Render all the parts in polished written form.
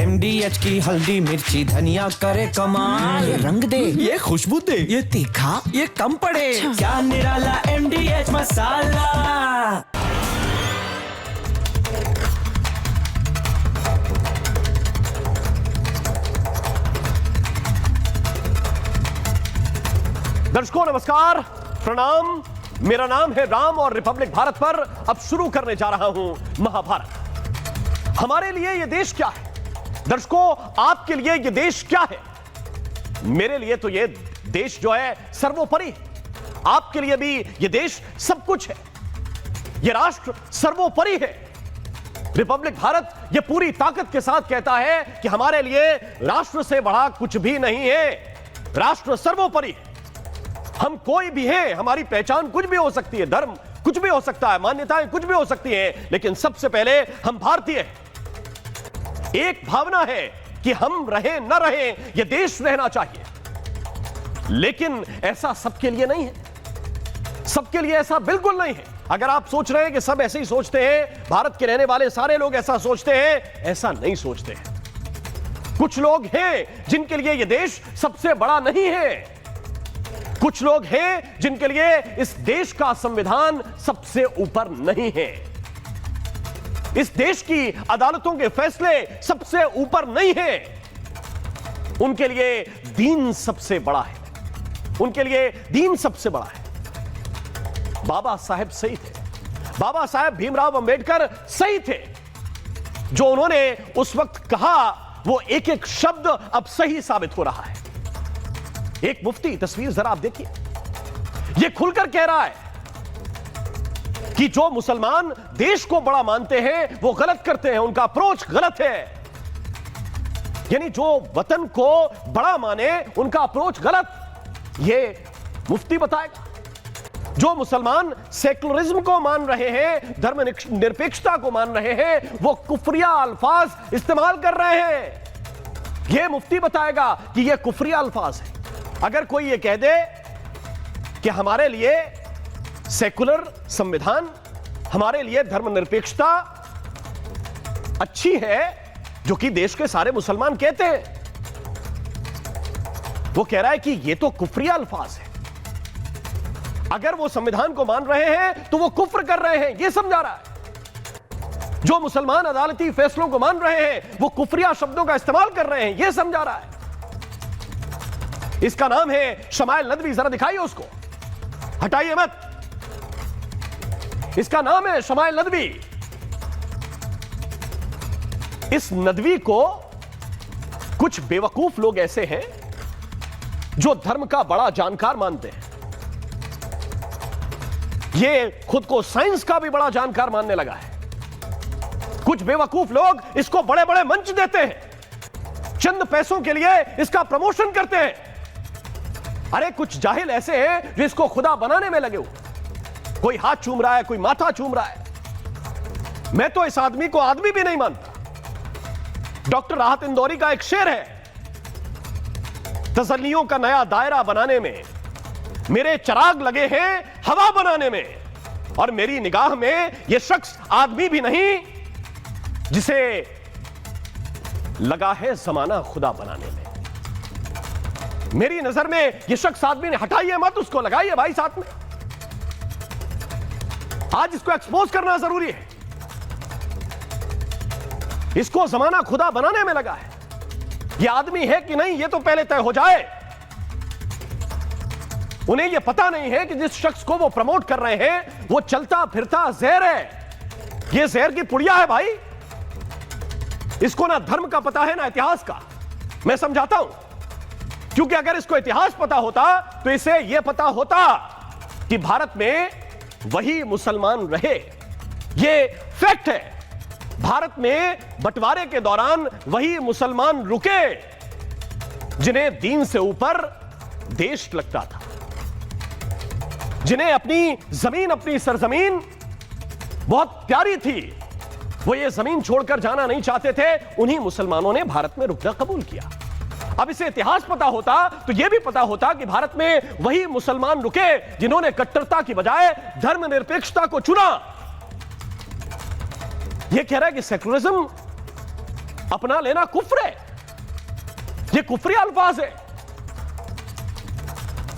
MDH की हल्दी मिर्ची धनिया करे कमाल। ये रंग दे, ये खुशबू दे, ये तीखा, ये कम पड़े। अच्छा। क्या निराला MDH मसाला। दर्शकों नमस्कार, प्रणाम। मेरा नाम है राम और रिपब्लिक भारत पर अब शुरू करने जा रहा हूं महाभारत। हमारे लिए यह देश क्या है? दर्शकों, आपके लिए यह देश क्या है? मेरे लिए तो यह देश जो है सर्वोपरि है। आपके लिए भी यह देश सब कुछ है। यह राष्ट्र सर्वोपरि है। रिपब्लिक भारत यह पूरी ताकत के साथ कहता है कि हमारे लिए राष्ट्र से बड़ा कुछ भी नहीं है। राष्ट्र सर्वोपरि है। हम कोई भी हैं, हमारी पहचान कुछ भी हो सकती है, धर्म कुछ भी हो सकता है, मान्यताएं कुछ भी हो सकती हैं, लेकिन सबसे पहले हम भारतीय हैं। एक भावना है कि हम रहें न रहें, यह देश रहना चाहिए। लेकिन ऐसा सबके लिए नहीं है। सबके लिए ऐसा बिल्कुल नहीं है। अगर आप सोच रहे हैं कि सब ऐसे ही सोचते हैं, भारत के रहने वाले सारे लोग ऐसा सोचते हैं, ऐसा नहीं सोचते हैं। कुछ लोग हैं जिनके लिए यह देश सबसे बड़ा नहीं है। कुछ लोग हैं जिनके लिए इस देश का संविधान सबसे ऊपर नहीं है। इस देश की अदालतों के फैसले सबसे ऊपर नहीं है। उनके लिए दीन सबसे बड़ा है। उनके लिए दीन सबसे बड़ा है। बाबा साहेब सही थे। बाबा साहेब भीमराव अंबेडकर सही थे। जो उन्होंने उस वक्त कहा वो एक एक शब्द अब सही साबित हो रहा है। एक मुफ्ती, तस्वीर जरा आप देखिए, यह खुलकर कह रहा है कि जो मुसलमान देश को बड़ा मानते हैं वो गलत करते हैं, उनका अप्रोच गलत है। यानी जो वतन को बड़ा माने उनका अप्रोच गलत। यह मुफ्ती बताएगा। जो मुसलमान सेकुलरिज्म को मान रहे हैं, धर्म निरपेक्षता को मान रहे हैं, वो कुफरिया अल्फाज इस्तेमाल कर रहे हैं। यह मुफ्ती बताएगा कि यह कुफरिया अल्फाज है। अगर कोई ये कह दे कि हमारे लिए सेकुलर संविधान, हमारे लिए धर्मनिरपेक्षता अच्छी है, जो कि देश के सारे मुसलमान कहते हैं, वो कह रहा है कि ये तो कुफरिया अल्फाज है। अगर वो संविधान को मान रहे हैं तो वो कुफ्र कर रहे हैं, ये समझा रहा है। जो मुसलमान अदालती फैसलों को मान रहे हैं वो कुफरिया शब्दों का इस्तेमाल कर रहे हैं, ये समझा रहा है। इसका नाम है शमाइल नदवी। जरा दिखाइए उसको, हटाइए मत। इसका नाम है शमाइल नदवी। इस नदवी को कुछ बेवकूफ लोग ऐसे हैं जो धर्म का बड़ा जानकार मानते हैं। ये खुद को साइंस का भी बड़ा जानकार मानने लगा है। कुछ बेवकूफ लोग इसको बड़े बड़े मंच देते हैं, चंद पैसों के लिए इसका प्रमोशन करते हैं। अरे कुछ जाहिल ऐसे हैं जो इसको खुदा बनाने में लगे हुए। कोई हाथ चूम रहा है, कोई माथा चूम रहा है। मैं तो इस आदमी को आदमी भी नहीं मानता। डॉक्टर राहत इंदौरी का एक शेर है, तसल्लियों का नया दायरा बनाने में मेरे चिराग लगे हैं हवा बनाने में, और मेरी निगाह में यह शख्स आदमी भी नहीं जिसे लगा है जमाना खुदा बनाने में। मेरी नजर में यह शख्स आदमी ने, हटाइए मत उसको, लगाइए भाई साथ में। आज इसको एक्सपोज करना जरूरी है। इसको जमाना खुदा बनाने में लगा है। यह आदमी है कि नहीं, यह तो पहले तय हो जाए। उन्हें यह पता नहीं है कि जिस शख्स को वो प्रमोट कर रहे हैं वो चलता फिरता जहर है। यह जहर की पुड़िया है भाई। इसको ना धर्म का पता है ना इतिहास का। मैं समझाता हूं, क्योंकि अगर इसको इतिहास पता होता तो इसे यह पता होता कि भारत में वही मुसलमान रहे। यह फैक्ट है। भारत में बंटवारे के दौरान वही मुसलमान रुके जिन्हें दीन से ऊपर देश लगता था, जिन्हें अपनी जमीन, अपनी सरजमीन बहुत प्यारी थी, वो ये जमीन छोड़कर जाना नहीं चाहते थे। उन्हीं मुसलमानों ने भारत में रुकना कबूल किया। अब इसे इतिहास पता होता तो यह भी पता होता कि भारत में वही मुसलमान रुके जिन्होंने कट्टरता की बजाय धर्मनिरपेक्षता को चुना। यह कह रहा है कि सेकुलरिज्म अपना लेना कुफ्र है, ये कुफ्री अल्फाज है,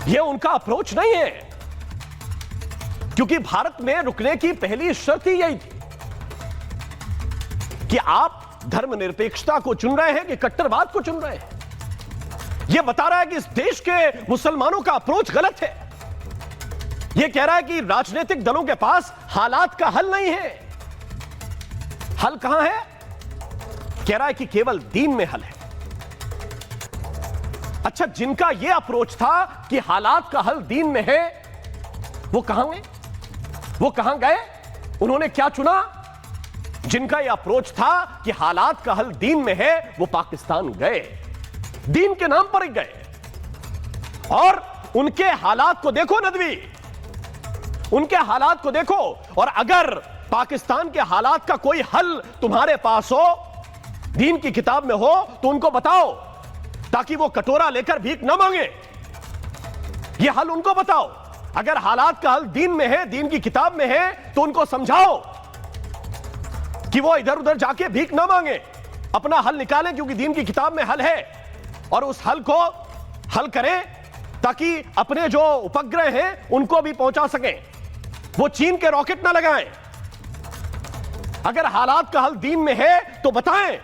ये उनका अप्रोच नहीं है। क्योंकि भारत में रुकने की पहली शर्त ही यही थी कि आप धर्मनिरपेक्षता को चुन रहे हैं कि कट्टरवाद को चुन रहे हैं। यह बता रहा है कि इस देश के मुसलमानों का अप्रोच गलत है। यह कह रहा है कि राजनीतिक दलों के पास हालात का हल नहीं है। हल कहां है? कह रहा है कि केवल दीन में हल है। अच्छा, जिनका यह अप्रोच था कि हालात का हल दीन में है, वो कहां गए? वो कहां गए? उन्होंने क्या चुना? जिनका यह अप्रोच था कि हालात का हल दीन में है, वो पाकिस्तान गए, दीन के नाम पर ही गए। और उनके हालात को देखो नदवी, उनके हालात को देखो। और अगर पाकिस्तान के हालात का कोई हल तुम्हारे पास हो, दीन की किताब में हो, तो उनको बताओ, ताकि वो कटोरा लेकर भीख ना मांगे। ये हल उनको बताओ। अगर हालात का हल दीन में है, दीन की किताब में है, तो उनको समझाओ कि वो इधर उधर जाके भीख ना मांगे, अपना हल निकालें, क्योंकि दीन की किताब में हल है। और उस हल को हल करें ताकि अपने जो उपग्रह हैं उनको भी पहुंचा सकें, वो चीन के रॉकेट ना लगाएं। अगर हालात का हल दीन में है तो बताएं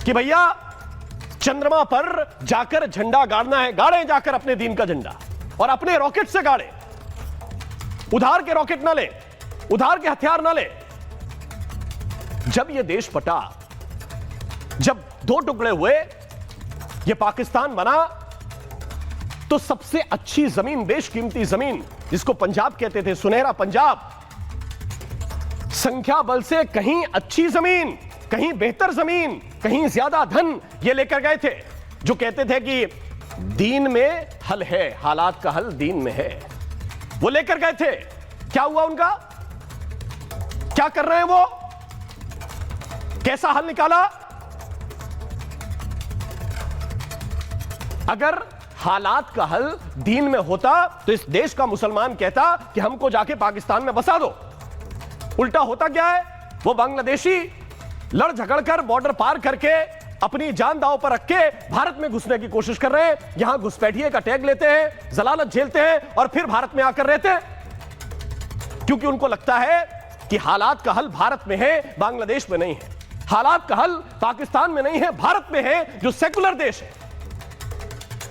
कि भैया चंद्रमा पर जाकर झंडा गाड़ना है, गाड़ें जाकर अपने दीन का झंडा, और अपने रॉकेट से गाड़ें। उधार के रॉकेट ना ले, उधार के हथियार ना ले। जब यह देश बटा, जब दो टुकड़े हुए, यह पाकिस्तान बना, तो सबसे अच्छी जमीन, बेशकीमती जमीन, जिसको पंजाब कहते थे, सुनहरा पंजाब, संख्या बल से कहीं अच्छी जमीन, कहीं बेहतर जमीन, कहीं ज्यादा धन, ये लेकर गए थे। जो कहते थे कि दीन में हल है, हालात का हल दीन में है, वो लेकर गए थे। क्या हुआ उनका? क्या कर रहे हैं वो? कैसा हल निकाला? अगर हालात का हल दीन में होता तो इस देश का मुसलमान कहता कि हमको जाके पाकिस्तान में बसा दो। उल्टा होता क्या है? वो बांग्लादेशी लड़ झगड़कर बॉर्डर पार करके अपनी जान दांव पर रख के भारत में घुसने की कोशिश कर रहे हैं। यहां घुसपैठिए का टैग लेते हैं, जलालत झेलते हैं और फिर भारत में आकर रहते हैं, क्योंकि उनको लगता है कि हालात का हल भारत में है, बांग्लादेश में नहीं है। हालात का हल पाकिस्तान में नहीं है, भारत में है, जो सेकुलर देश है।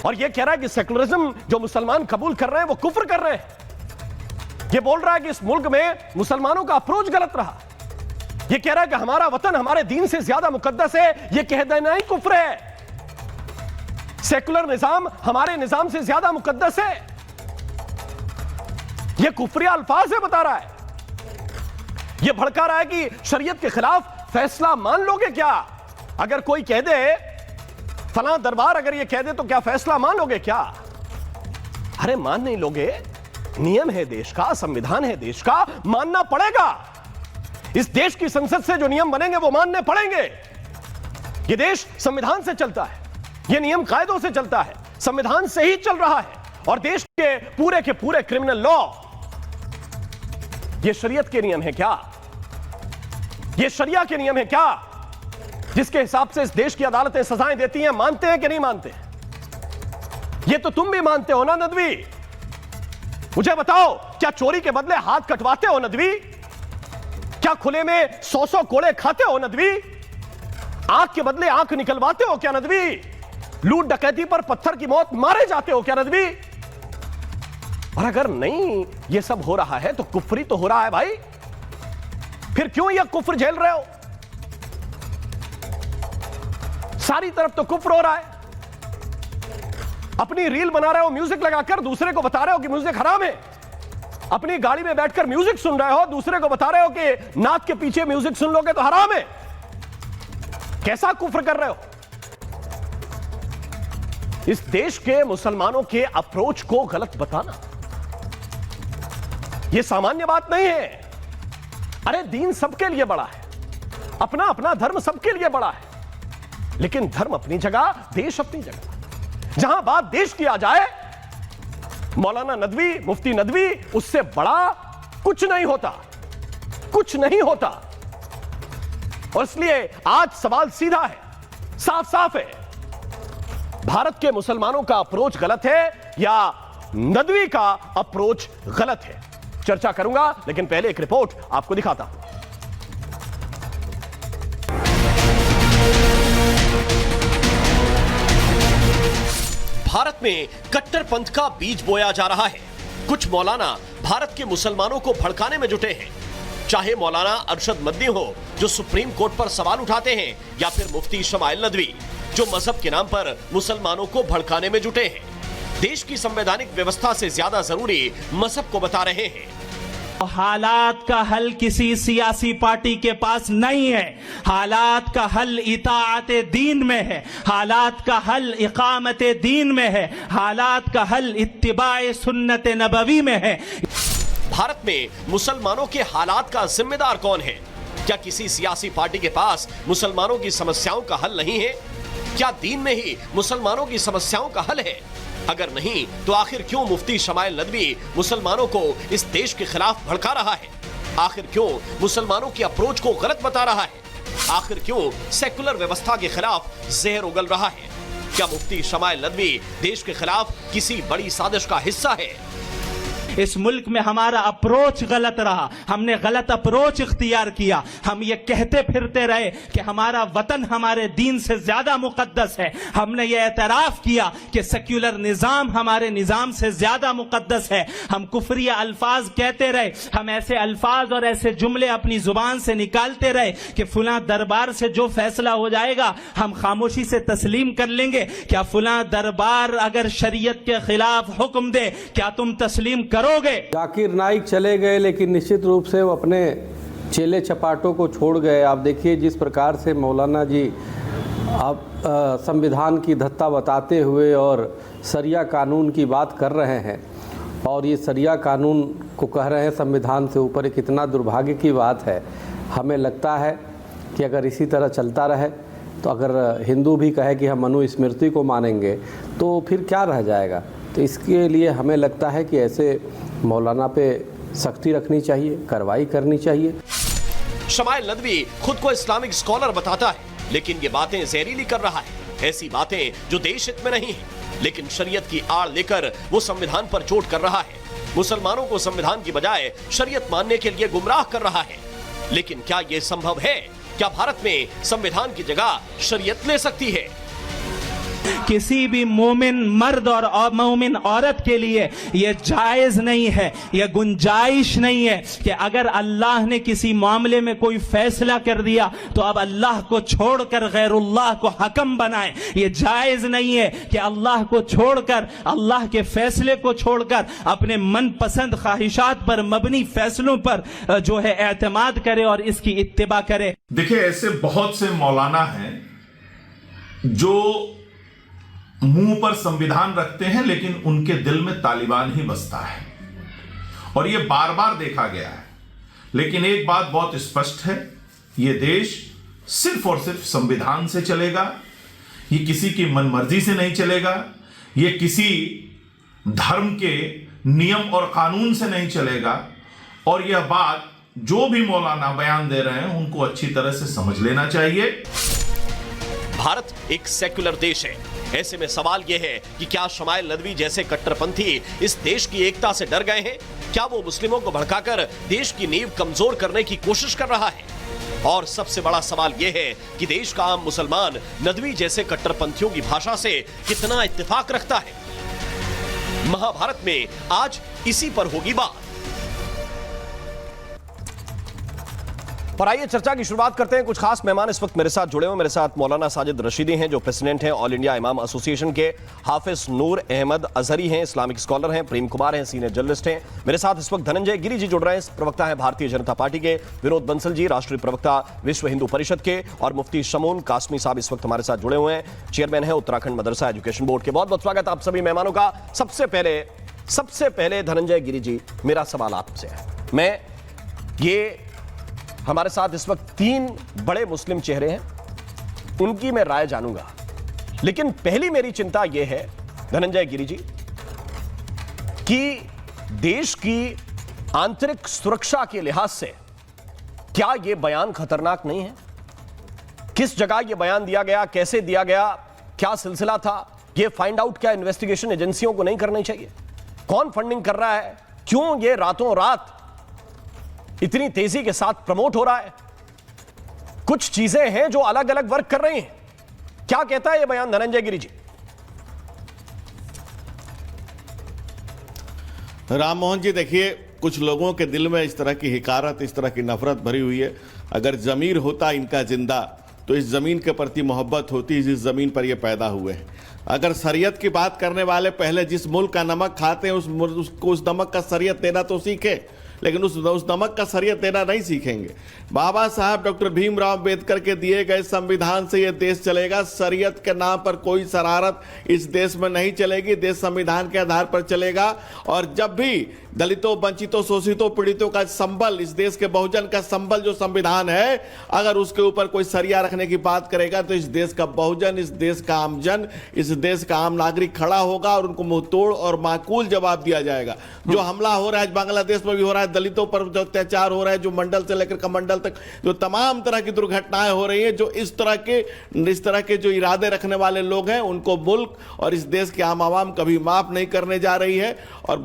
और यह कह रहा है कि सेकुलरिज्म जो मुसलमान कबूल कर रहे हैं वो कुफ्र कर रहे हैं। यह बोल रहा है कि इस मुल्क में मुसलमानों का अप्रोच गलत रहा। यह कह रहा है कि हमारा वतन हमारे दीन से ज्यादा मुकद्दस है, यह कह देना ही कुफ्र है। सेकुलर निजाम हमारे निजाम से ज्यादा मुकद्दस है, यह कुफ्री अल्फाज है बता रहा है। यह भड़का रहा है कि शरीयत के खिलाफ फैसला मान लोगे क्या? अगर कोई कह दे, फलां दरबार अगर यह कह दे तो क्या फैसला मान लोगे क्या? अरे मान नहीं लोगे, नियम है देश का, संविधान है देश का, मानना पड़ेगा। इस देश की संसद से जो नियम बनेंगे वो मानने पड़ेंगे। यह देश संविधान से चलता है, यह नियम कायदों से चलता है, संविधान से ही चल रहा है। और देश के पूरे क्रिमिनल लॉ, यह शरीयत के नियम है क्या? यह शरिया के नियम है क्या, जिसके हिसाब से इस देश की अदालतें सजाएं देती हैं? मानते हैं कि नहीं मानते? यह तो तुम भी मानते हो ना नदवी? मुझे बताओ, क्या चोरी के बदले हाथ कटवाते हो नदवी? क्या खुले में 100 कोड़े खाते हो नदवी? आंख के बदले आंख निकलवाते हो क्या नदवी? लूट डकैती पर पत्थर की मौत मारे जाते हो क्या नदवी? और अगर नहीं यह सब हो रहा है तो कुफ्री तो हो रहा है भाई। फिर क्यों यह कुफ्र झेल रहे हो? सारी तरफ तो कुफ्र हो रहा है। अपनी रील बना रहे हो म्यूजिक लगाकर, दूसरे को बता रहे हो कि म्यूजिक हराम है। अपनी गाड़ी में बैठकर म्यूजिक सुन रहे हो, दूसरे को बता रहे हो कि नाक के पीछे म्यूजिक सुन लोगे तो हराम है। कैसा कुफ्र कर रहे हो? इस देश के मुसलमानों के अप्रोच को गलत बताना यह सामान्य बात नहीं है। अरे दीन सबके लिए बड़ा है, अपना अपना धर्म सबके लिए बड़ा है, लेकिन धर्म अपनी जगह, देश अपनी जगह। जहां बात देश की आ जाए, मौलाना नदवी, मुफ्ती नदवी, उससे बड़ा कुछ नहीं होता, कुछ नहीं होता। और इसलिए आज सवाल सीधा है, साफ साफ है, भारत के मुसलमानों का अप्रोच गलत है या नदवी का अप्रोच गलत है? चर्चा करूंगा, लेकिन पहले एक रिपोर्ट आपको दिखाता हूं। भारत में कट्टरपंथ का बीज बोया जा रहा है। कुछ मौलाना भारत के मुसलमानों को भड़काने में जुटे हैं, चाहे मौलाना अरशद मदनी हो जो सुप्रीम कोर्ट पर सवाल उठाते हैं, या फिर मुफ्ती शमाइल नदवी जो मजहब के नाम पर मुसलमानों को भड़काने में जुटे हैं। देश की संवैधानिक व्यवस्था से ज्यादा जरूरी मजहब को बता रहे हैं। हालात का हल किसी सियासी पार्टी के पास नहीं है। हालात का हल इताअते दीन में है। हालात का हल इकामते दीन में है। हालात का हल इत्तिबाए सुन्नत नबवी में है। भारत में मुसलमानों के हालात का जिम्मेदार कौन है? क्या किसी सियासी पार्टी के पास मुसलमानों की समस्याओं का हल नहीं है? क्या दीन में ही मुसलमानों की समस्याओं का हल है? अगर नहीं, तो आखिर क्यों मुफ्ती शमाइल नदवी मुसलमानों को इस देश के खिलाफ भड़का रहा है? आखिर क्यों मुसलमानों की अप्रोच को गलत बता रहा है? आखिर क्यों सेकुलर व्यवस्था के खिलाफ जहर उगल रहा है? क्या मुफ्ती शमाइल नदवी देश के खिलाफ किसी बड़ी साजिश का हिस्सा है? इस मुल्क में हमारा अप्रोच गलत रहा। हमने गलत अप्रोच इख्तियार किया। हम ये कहते फिरते रहे कि हमारा वतन हमारे दीन से ज्यादा मुकद्दस है। हमने ये एतराफ किया कि सेक्युलर निजाम हमारे निजाम से ज्यादा मुकद्दस है। हम कुफरिया अल्फाज कहते रहे। हम ऐसे अल्फाज और ऐसे जुमले अपनी जुबान से निकालते रहे कि फुला दरबार से जो फैसला हो जाएगा हम खामोशी से तस्लीम कर लेंगे। क्या फुला दरबार अगर शरीयत के खिलाफ हुक्म दे, क्या तुम तस्लीम करोगे? जाकिर नाइक चले गए, लेकिन निश्चित रूप से वो अपने चेले चपाटों को छोड़ गए। आप देखिए जिस प्रकार से मौलाना जी आप संविधान की धत्ता बताते हुए और शरिया कानून की बात कर रहे हैं, और ये शरिया कानून को कह रहे हैं संविधान से ऊपर, एक कितना दुर्भाग्य की बात है। हमें लगता है कि अगर इसी तरह चलता रहे तो अगर हिंदू भी कहे कि हम मनुस्मृति को मानेंगे तो फिर क्या रह जाएगा। तो इसके लिए हमें लगता है कि ऐसे मौलाना पे सख्ती रखनी चाहिए, कार्रवाई करनी चाहिए। शमाइल नदवी खुद को इस्लामिक स्कॉलर बताता है, लेकिन ये बातें जहरीली कर रहा है। ऐसी बातें जो देश हित में नहीं है, लेकिन शरीयत की आड़ लेकर वो संविधान पर चोट कर रहा है। मुसलमानों को संविधान की बजाय शरीयत मानने के लिए गुमराह कर रहा है। लेकिन क्या यह संभव है? क्या भारत में संविधान की जगह शरीयत ले सकती है? किसी भी मोमिन मर्द और मोमिन औरत के लिए यह जायज नहीं है, यह गुंजाइश नहीं है कि अगर अल्लाह ने किसी मामले में कोई फैसला कर दिया तो अब अल्लाह को छोड़कर गैरुल्लाह को हकम बनाए। यह जायज नहीं है कि अल्लाह को छोड़कर, अल्लाह के फैसले को छोड़कर अपने मनपसंद ख्वाहिशात पर मबनी फैसलों पर जो है एतमाद करे और इसकी इत्तिबा करे। देखिए, ऐसे बहुत से मौलाना हैं जो मुंह पर संविधान रखते हैं, लेकिन उनके दिल में तालिबान ही बसता है, और यह बार बार देखा गया है। लेकिन एक बात बहुत स्पष्ट है, यह देश सिर्फ और सिर्फ संविधान से चलेगा। यह किसी की मनमर्जी से नहीं चलेगा। यह किसी धर्म के नियम और कानून से नहीं चलेगा। और यह बात जो भी मौलाना बयान दे रहे हैं उनको अच्छी तरह से समझ लेना चाहिए। भारत एक सेक्युलर देश है। ऐसे में सवाल यह है कि क्या शमाइल नदवी जैसे कट्टरपंथी इस देश की एकता से डर गए हैं? क्या वो मुस्लिमों को भड़काकर देश की नींव कमजोर करने की कोशिश कर रहा है? और सबसे बड़ा सवाल यह है कि देश का आम मुसलमान नदवी जैसे कट्टरपंथियों की भाषा से कितना इत्तेफाक रखता है? महाभारत में आज इसी पर होगी बात। और आइए चर्चा की शुरुआत करते हैं। कुछ खास मेहमान इस वक्त मेरे साथ जुड़े हुए। मेरे साथ मौलाना साजिद रशीदी हैं जो प्रेसिडेंट हैं ऑल इंडिया इमाम एसोसिएशन के, हाफिज नूर अहमद अजहरी हैं, इस्लामिक स्कॉलर हैं, प्रेम कुमार हैं, सीनियर जर्नलिस्ट हैं। मेरे साथ इस वक्त धनंजय गिरी जी जुड़ रहे हैं, प्रवक्ता हैं भारतीय जनता पार्टी के, विनोद बंसल जी राष्ट्रीय प्रवक्ता विश्व हिंदू परिषद के, और मुफ्ती शमून कासमी साहब इस वक्त हमारे साथ जुड़े हुए हैं, चेयरमैन है उत्तराखंड मदरसा एजुकेशन बोर्ड के। बहुत बहुत स्वागत आप सभी मेहमानों का। सबसे पहले धनंजय गिरी जी, मेरा सवाल आपसे है। मैं ये हमारे साथ इस वक्त 3 बड़े मुस्लिम चेहरे हैं, उनकी मैं राय जानूंगा, लेकिन पहली मेरी चिंता यह है धनंजय गिरी जी कि देश की आंतरिक सुरक्षा के लिहाज से क्या यह बयान खतरनाक नहीं है? किस जगह यह बयान दिया गया, कैसे दिया गया, क्या सिलसिला था, यह फाइंड आउट क्या इन्वेस्टिगेशन एजेंसियों को नहीं करनी चाहिए? कौन फंडिंग कर रहा है? क्यों यह रातों रात इतनी तेजी के साथ प्रमोट हो रहा है? कुछ चीजें हैं जो अलग अलग वर्क कर रही हैं। क्या कहता है यह बयान धनंजय गिरी जी? राम मोहन जी, देखिए, कुछ लोगों के दिल में इस तरह की हिकारत, इस तरह की नफरत भरी हुई है। अगर जमीर होता इनका जिंदा तो इस जमीन के प्रति मोहब्बत होती, जिस जमीन पर ये पैदा हुए हैं। अगर शरीयत की बात करने वाले पहले जिस मुल्क का नमक खाते हैं उस नमक का शरीयत देना तो सीखे, लेकिन उस नमक का शरीयत देना नहीं सीखेंगे। बाबा साहब डॉक्टर भीमराव अंबेडकर के दिए गए संविधान से यह देश चलेगा। शरीयत के नाम पर कोई शरारत इस देश में नहीं चलेगी। देश संविधान के आधार पर चलेगा। और जब भी दलितों, वंचितों, शोषितों, पीड़ितों का संबल, इस देश के बहुजन का संबल जो संविधान है, अगर उसके ऊपर कोई सरिया रखने की बात करेगा तो इस देश का बहुजन, इस देश का आमजन, इस देश का आम नागरिक खड़ा होगा और उनको मुंहतोड़ और माकूल जवाब दिया जाएगा। जो हमला हो रहा है बांग्लादेश में भी हो रहा है, दलितों पर जो अत्याचार हो रहा है, जो मंडल से लेकर कमंडल तक जो तमाम तरह की दुर्घटनाएं हो रही हैं, जो इस तरह के जो इरादे रखने वाले लोग हैं, उनको मुल्क और इस देश के आम आवाम कभी माफ नहीं करने जा रही है। और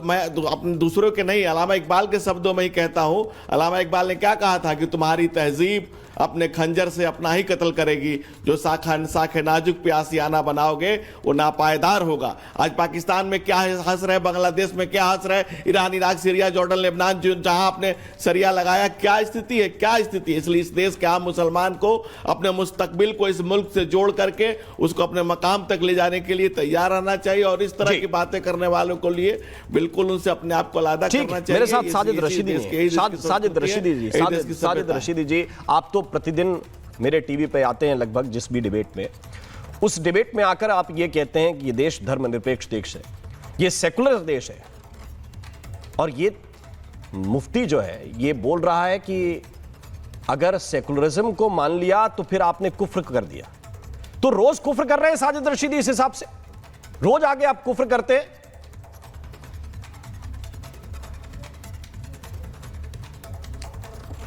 मैं अपने दूसरों के नहीं, अल्लामा इकबाल के शब्दों में ही कहता हूं। अल्लामा इकबाल ने क्या कहा था कि तुम्हारी तहजीब अपने खंजर से अपना ही कत्ल करेगी। जो साखे नाजुक पे आसियाना बनाओगे वो नापायदार होगा। आज पाकिस्तान में क्या हंस रहे, बांग्लादेश में क्या हंस रहे, Iran, Iraq, Syria, Jordan, Lebanon, जहां आपने सरिया लगाया, क्या स्थिति है, क्या स्थिति है। इसलिए इस देश के आम मुसलमान को अपने मुस्तकबिल को इस मुल्क से जोड़ करके उसको अपने मकाम तक ले जाने के लिए तैयार रहना चाहिए। और इस तरह की बातें करने वालों को लिए बिल्कुल उनसे अपने आप को अलग करना चाहिए। मेरे साथ साजिद रशीदी जी, आप तो प्रतिदिन मेरे टीवी पे आते हैं लगभग जिस भी डिबेट में, उस डिबेट में आकर आप ये कहते हैं कि ये देश धर्मनिरपेक्ष देश है, ये सेकुलर देश है। और ये मुफ्ती जो है ये बोल रहा है कि अगर सेकुलरिज्म को मान लिया तो फिर आपने कुफ्र कर दिया। तो रोज कुफ्र कर रहे हैं साजिद रशीदी, इस हिसाब से रोज आगे आप कुफ्र करते हैं।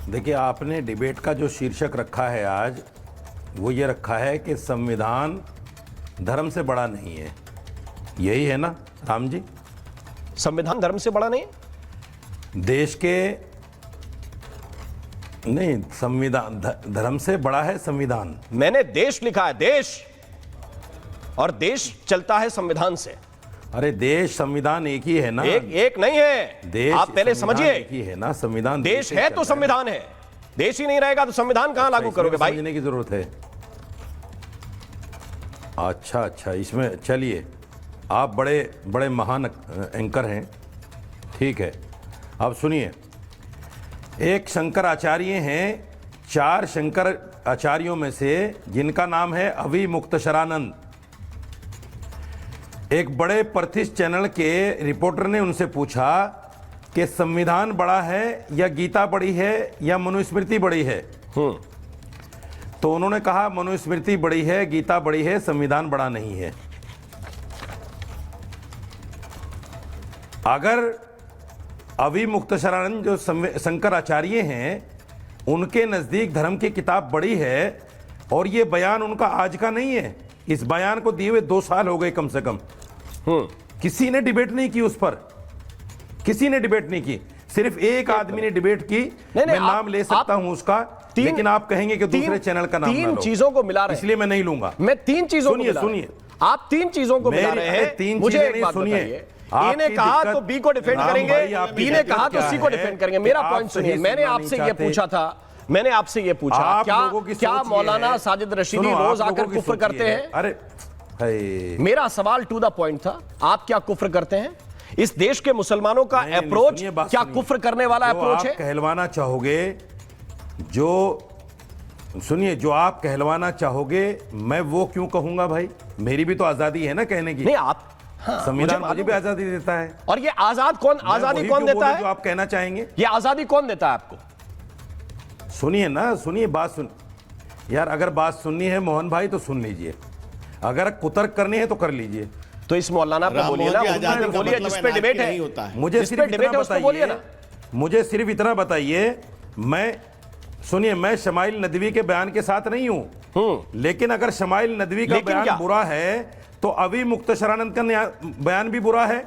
देखिए, आपने डिबेट का जो शीर्षक रखा है आज, वो ये रखा है कि संविधान धर्म से बड़ा नहीं है। यही है ना राम जी? संविधान धर्म से बड़ा नहीं? देश के नहीं, संविधान धर्म से बड़ा है संविधान। मैंने देश लिखा है, देश, और देश चलता है संविधान से। अरे देश संविधान एक ही है ना? एक नहीं है। देश आप पहले समझिए, एक ही है ना संविधान। देश है तो संविधान है, देश ही नहीं रहेगा तो संविधान कहां लागू करोगे भाई? समझने की जरूरत है। अच्छा, इसमें चलिए, आप बड़े बड़े महान एंकर हैं, ठीक है। अब सुनिए, एक शंकराचार्य हैं, 4 शंकर आचार्यों में से जिनका नाम है अभी मुक्तशरानंद। एक बड़े प्रतिष्ठित चैनल के रिपोर्टर ने उनसे पूछा कि संविधान बड़ा है या गीता बड़ी है या मनुस्मृति बड़ी है? तो उन्होंने कहा मनुस्मृति बड़ी है, गीता बड़ी है, संविधान बड़ा नहीं है। अगर अभी मुक्तशरानंद जो शंकराचार्य हैं, उनके नजदीक धर्म की किताब बड़ी है और ये बयान उनका आज का नहीं है, इस बयान को दिए हुए 2 साल हो गए कम से कम। किसी ने डिबेट नहीं की उस पर, किसी ने डिबेट नहीं की, सिर्फ एक आदमी ने डिबेट की। मैं नाम ले सकता हूं उसका, लेकिन आप कहेंगे कि दूसरे चैनल का नाम ना लो। 3 चीजों को मिला रहे हैं, इसलिए मैं नहीं लूंगा। मैं 3 चीजों को सुनिए, आप 3 चीजों को मिला रहे हैं। 3 मुझे चीजें एक नहीं, बात सुनिए। ए ने कहा तो बी को डिफेंड करेंगे, बी ने कहा तो सी को डिफेंड करेंगे। मेरा पॉइंट सुनिए, मैंने आपसे ये पूछा था, क्या मौलाना साजिद रशीदी रोज आकर कुफ्र करते हैं? अरे मेरा सवाल टू द पॉइंट था, आप क्या कुफ्र करते हैं? इस देश के मुसलमानों का अप्रोच क्या कुफ्र करने वाला अप्रोच है? कहलवाना चाहोगे जो आप कहलवाना चाहोगे, मैं वो क्यों कहूंगा भाई? मेरी भी तो आजादी है ना कहने की। नहीं, आप संविधान मुझे भी आजादी देता है। और ये आजादी कौन देता है? जो आप कहना चाहेंगे, ये आजादी कौन देता है आपको? सुनिए ना, सुनिए, बात सुन यार। अगर बात सुननी है मोहन भाई तो सुन लीजिए, अगर कुतर्क करनी है तो कर लीजिए। तो इस मौलाना पे बोलिए ना, बोलिए जिस पे डिबेट है। मुझे सिर्फ इतना बताइए, मुझे सिर्फ इतना बताइए, मैं सुनिए, मैं शमाइल नदवी के बयान के साथ नहीं हूं, लेकिन अगर शमाइल नदवी का लेकिन क्या? बयान बुरा है तो अभी मुक्तशरानंद का बयान भी बुरा है।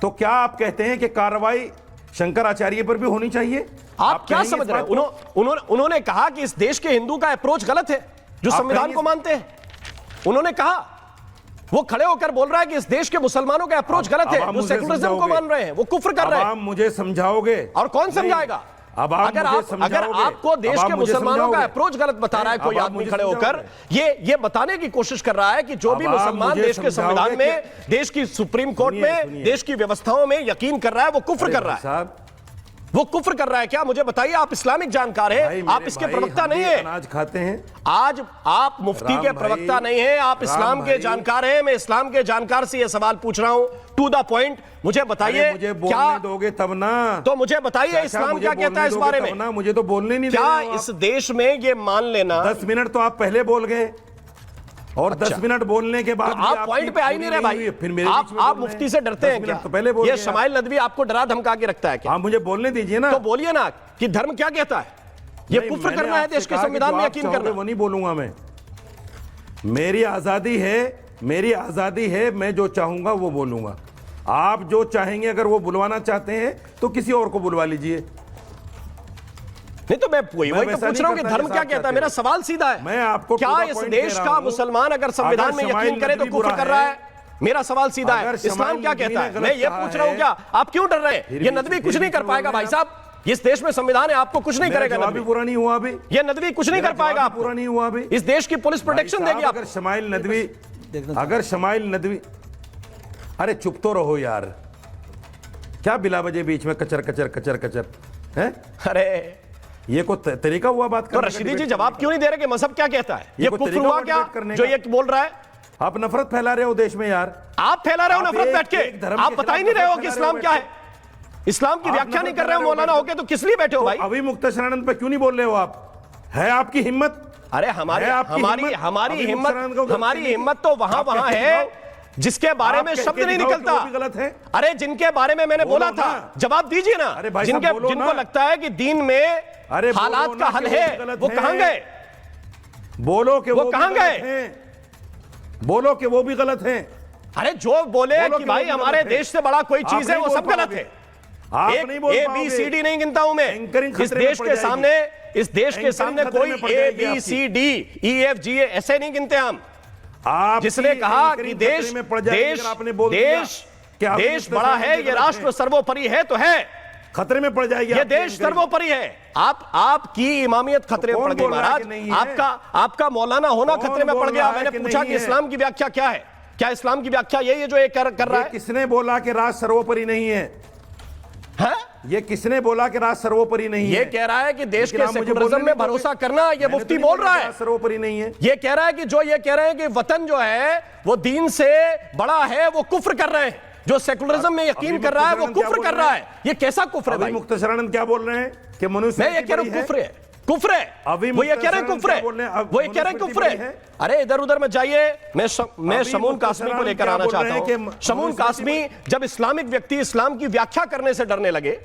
तो क्या आप कहते हैं कि कार्रवाई शंकराचार्य पर भी होनी चाहिए? आप क्या कहेंगे समझ इस रहे बात हैं? को? उन्होंने कहा कि इस देश के हिंदू का अप्रोच गलत है, जो आप संविधान कहेंगे को मानते हैं। उन्होंने कहा, वो खड़े होकर बोल रहा है कि इस देश के मुसलमानों का अप्रोच गलत है, जो सेकुलरिज्म को मान रहे हैं, वो कुफ्र कर रहे हैं। आप मुझे समझाओगे? और कौन समझाएगा? अब आप अगर मुझे आप अगर समझाओगे? आपको देश अब आप के मुझे मुसलमानों का समझाओगे? अप्रोच गलत बता रहा है नहीं, कोई अब आप आदमी मुझे खड़े होकर, समझाओगे? ये बताने की कोशिश कर रहा है कि जो भी अब आप मुसलमान मुझे देश के संविधान समझाओगे में, देश की सुप्रीम कोर्ट में, सुनिए। देश की व्यवस्थाओं में यकीन कर रहा है, वो कुफ्र कर रहा है। साहब, वो कुफ्र कर रहा है क्या? मुझे बताइए, आप इस्लामिक जानकार भाई, हैं, मेरे आप इसके भाई, प्रवक्ता हम नहीं भी है। अनाज खाते हैं। आज आप मुफ्ती राम के भाई, प्रवक्ता नहीं हैं, आप राम इस्लाम के भाई। जानकार हैं। मैं इस्लाम के जानकार से यह सवाल पूछ रहा हूं, टू द पॉइंट। मुझे बताइए, अरे मुझे बोलने क्या दोगे तब ना? तो मुझे बताइए, चाचा, इस्लाम मुझे क्या कहता है इस बोलने बारे दोगे में? तब ना? मुझे तो बोलने नहीं दे क्या रहे हो इस देश में ये मान लेना? आप। 10 मिनट तो आप पहले बोल गए और 10 मिनट बोलने के बाद तो भी आप आपकी पॉइंट पे आ ही नहीं रहे भाई। हुई। फिर मेरे आप बीच में बोल रहे मुफ्ती से डरते 10 हैं मिनट क्या? तो पहले बोल ये गए शमाइल नदवी आपको डरा धमका के रखता है क्या? आप मुझे बोलने दीजिए ना। तो बोलिए ना कि धर्म क्या कहता है। ये नहीं, कुफ्र मैंने करना है, आपसे देश के कहा कि संविधान जो में आप यकीन चाहोगे करना। वो नहीं बोलूंगा मैं। मेरी आजादी है, मेरी आजादी है, मैं जो चाहूंगा वो बोलूंगा। आप जो चाहेंगे, अगर वो बुलवाना चाहते हैं तो किसी और को बुलवा लीजिए। नहीं तो मैं वही तो वैसा पूछ नहीं रहा हूं कि करता धर्म जैसा क्या आप कहता है। चाहते मेरा हो। सवाल सीधा है, मैं आपको क्या पूरा इस पॉइंट देश दे रहा का हूं। मुसलमान अगर संविधान में शमाइल यकीन करे तो नदवी कुफ्र बुरा कर रहा है। है? मेरा सवाल सीधा है, अगर इस्लाम शमाइल क्या नदवी कहता ने है? गलत मैं ये कहा पूछ रहा हूं, है। क्या आप क्यों डर रहे हैं? ये नदवी कुछ नहीं कर पाएगा भाई साहब। इस देश में संविधान है, आपको कुछ नहीं करेगा जवाब भी नदवी। पूरा नहीं हुआ अभी। ये नदवी कुछ नहीं कर पाएगा आपको। पूरा नहीं हुआ अभी। इस देश की पुलिस प्रोटेक्शन भाई देगी साहब, आपको। अगर शमाइल नदवी, अरे चुप तो रहो यार, क्या बिला बजे बीच में कचर कचर कचर कचर है? अरे ये कोई तरीका हुआ बात तो करने का? रशीदी जी डिबेट जवाब करने क्यों नहीं दे रहे कि मजहब क्या कहता है? ये ये कोई कुफ्र तरीका हुआ हुआ क्या डिबेट करने जो का? ये बोल रहा है? का? आप नफरत फैला रहे हो देश में यार। आप फैला रहे हो आप नफरत एक- बैठ के। एक धर्म आप के बता ही खिलाफ नहीं रहे हो नफरत कि फैला रहे इस्लाम हो क्या बैठ है। इस्लाम की आप व्याख्या नफरत नहीं कर रहे हो, फैला रहे हो मौलाना बैठ होके तो किस लिए बैठे हो भाई? अभी मुक्तशरानंद पे क्यों नहीं बोल रहे हो आप? है आपकी हिम्मत? अरे हमारी है आपकी हमारी हिम्मत? हमारी अभी हिम्मत मुक्तसरानंद को गलत हमारी नहीं- हिम्मत तो वहां आप वहां कहते है दिखाओ। जिसके बारे आप में कह शब्द के नहीं दिखाओ कि निकलता। वो भी गलत है। अरे जिनके बारे में मैंने बोलो बोला था, ना। जवाब दीजिए ना। अरे भाई साहब, जिनके बोलो जिनको ना। लगता है कि दीन में अरे बोलो हालात ना का कि हल वो भी है, गलत वो है। कहां गए? बोलो कि वो भी कहां गलत गए? हैं। बोलो कि वो भी गलत हैं। अरे जो बोले बोलो कि कि भाई वो भी हमारे गलत है। देश से बड़ा कोई आप चीज है, नहीं वो बोल सब गलत पाओगे। है। आप एक नहीं बोल ए पाओगे। बी सी डी नहीं गिनता हूं मैं। एंकरिंग इस खतरे में देश पड़ के जाएगी। सामने, इस देश के एंकरिंग सामने खतरे कोई में पड़ ए जाएगी बी आपकी। C D E F G ऐसे नहीं गिनते हम। आप जिसने कहा कि देश देश देश देश बड़ा है, ये राष्ट्र सर्वोपरि है तो है, खतरे में पड़ जाएगी। ये आपकी देश एंकरिंग। सर्वोपरि है। आपकी इमामियत खतरे में कौन पड़ गई बोल रहा है महाराज। कि नहीं है? आपका मौलाना होना कौन खतरे में बोल पड़ गया। रहा है मैंने कि पूछा नहीं कि है? इस्लाम की व्याख्या क्या है? क्या इस्लाम की व्याख्या यही है जो ये कर रहा ये है? किसने बोला कि राज सर्वोपरि नहीं है? हैं? ये किसने बोला कि राज सर्वोपरि नहीं है? ये कह रहा है कि देश लेकिन के आप मुझे सेकुलरिज्म बोलने में नहीं भरोसा दोगे। करना, ये मैंने मुफ्ती तो नहीं बोल बोला रहा कि है। राज सर्वोपरि नहीं है। ये कह रहा है कि जो ये कह रहे हैं कि वतन जो है वो दीन से बड़ा है, वो कुफ्र कर रहे हैं। जो सेकुलरिज्म में यकीन अभी कर रहा है वो मुक्तसरानंद क्या कुफ्र बोल कर रहे रहा हैं? है। ये कैसा कुफ्र है अभी भाई? मुक्तसरानंद क्या बोल रहे हैं कि मनुष्य मैं ये कह रहा हूं कुफ्र है, कुफ्र है। अभी वो ये कह रहे हैं मुक्तसरानंद कुफ्र क्या बोल रहे हैं? है, अब वो ये कह रहे हैं कुफ्र मनुस्मृति है। है। अरे इधर उधर में जाइए। मैं अभी शमून कासमी को मुक्तसरानंद लेकर क्या आना बोल रहे चाहता हैं हूं। कि शमून मनुस्मृति कासमी जब इस्लामिक व्यक्ति इस्लाम की व्याख्या करने से डरने लगे,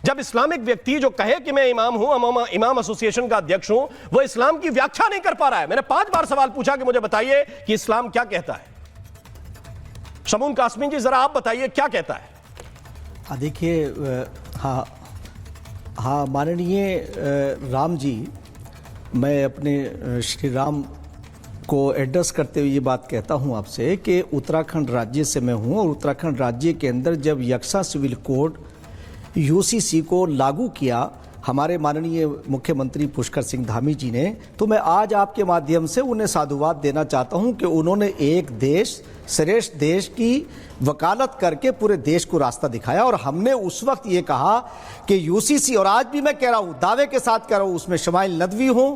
जब इस्लामिक व्यक्ति जो कहे कि मैं इमाम हूं, इमाम एसोसिएशन का अध्यक्ष हूं, वो इस्लाम की व्याख्या नहीं कर पा रहा है। मैंने 5 बार सवाल पूछा कि मुझे बताइए कि इस्लाम क्या कहता है। शमून कासमी जी जरा आप बताइए क्या कहता है। देखिए, हाँ माननीय राम जी, मैं अपने श्री राम को एड्रेस करते हुए ये बात कहता हूँ आपसे कि उत्तराखंड राज्य से मैं हूँ, और उत्तराखंड राज्य के अंदर जब यक्सा सिविल कोड यूसीसी को लागू किया हमारे माननीय मुख्यमंत्री पुष्कर सिंह धामी जी ने, तो मैं आज आपके माध्यम से उन्हें साधुवाद देना चाहता हूं कि उन्होंने एक देश श्रेष्ठ देश की वकालत करके पूरे देश को रास्ता दिखाया। और हमने उस वक्त ये कहा कि यूसीसी, और आज भी मैं कह रहा हूं, दावे के साथ कह रहा हूं, उसमें शमाइल नदवी हों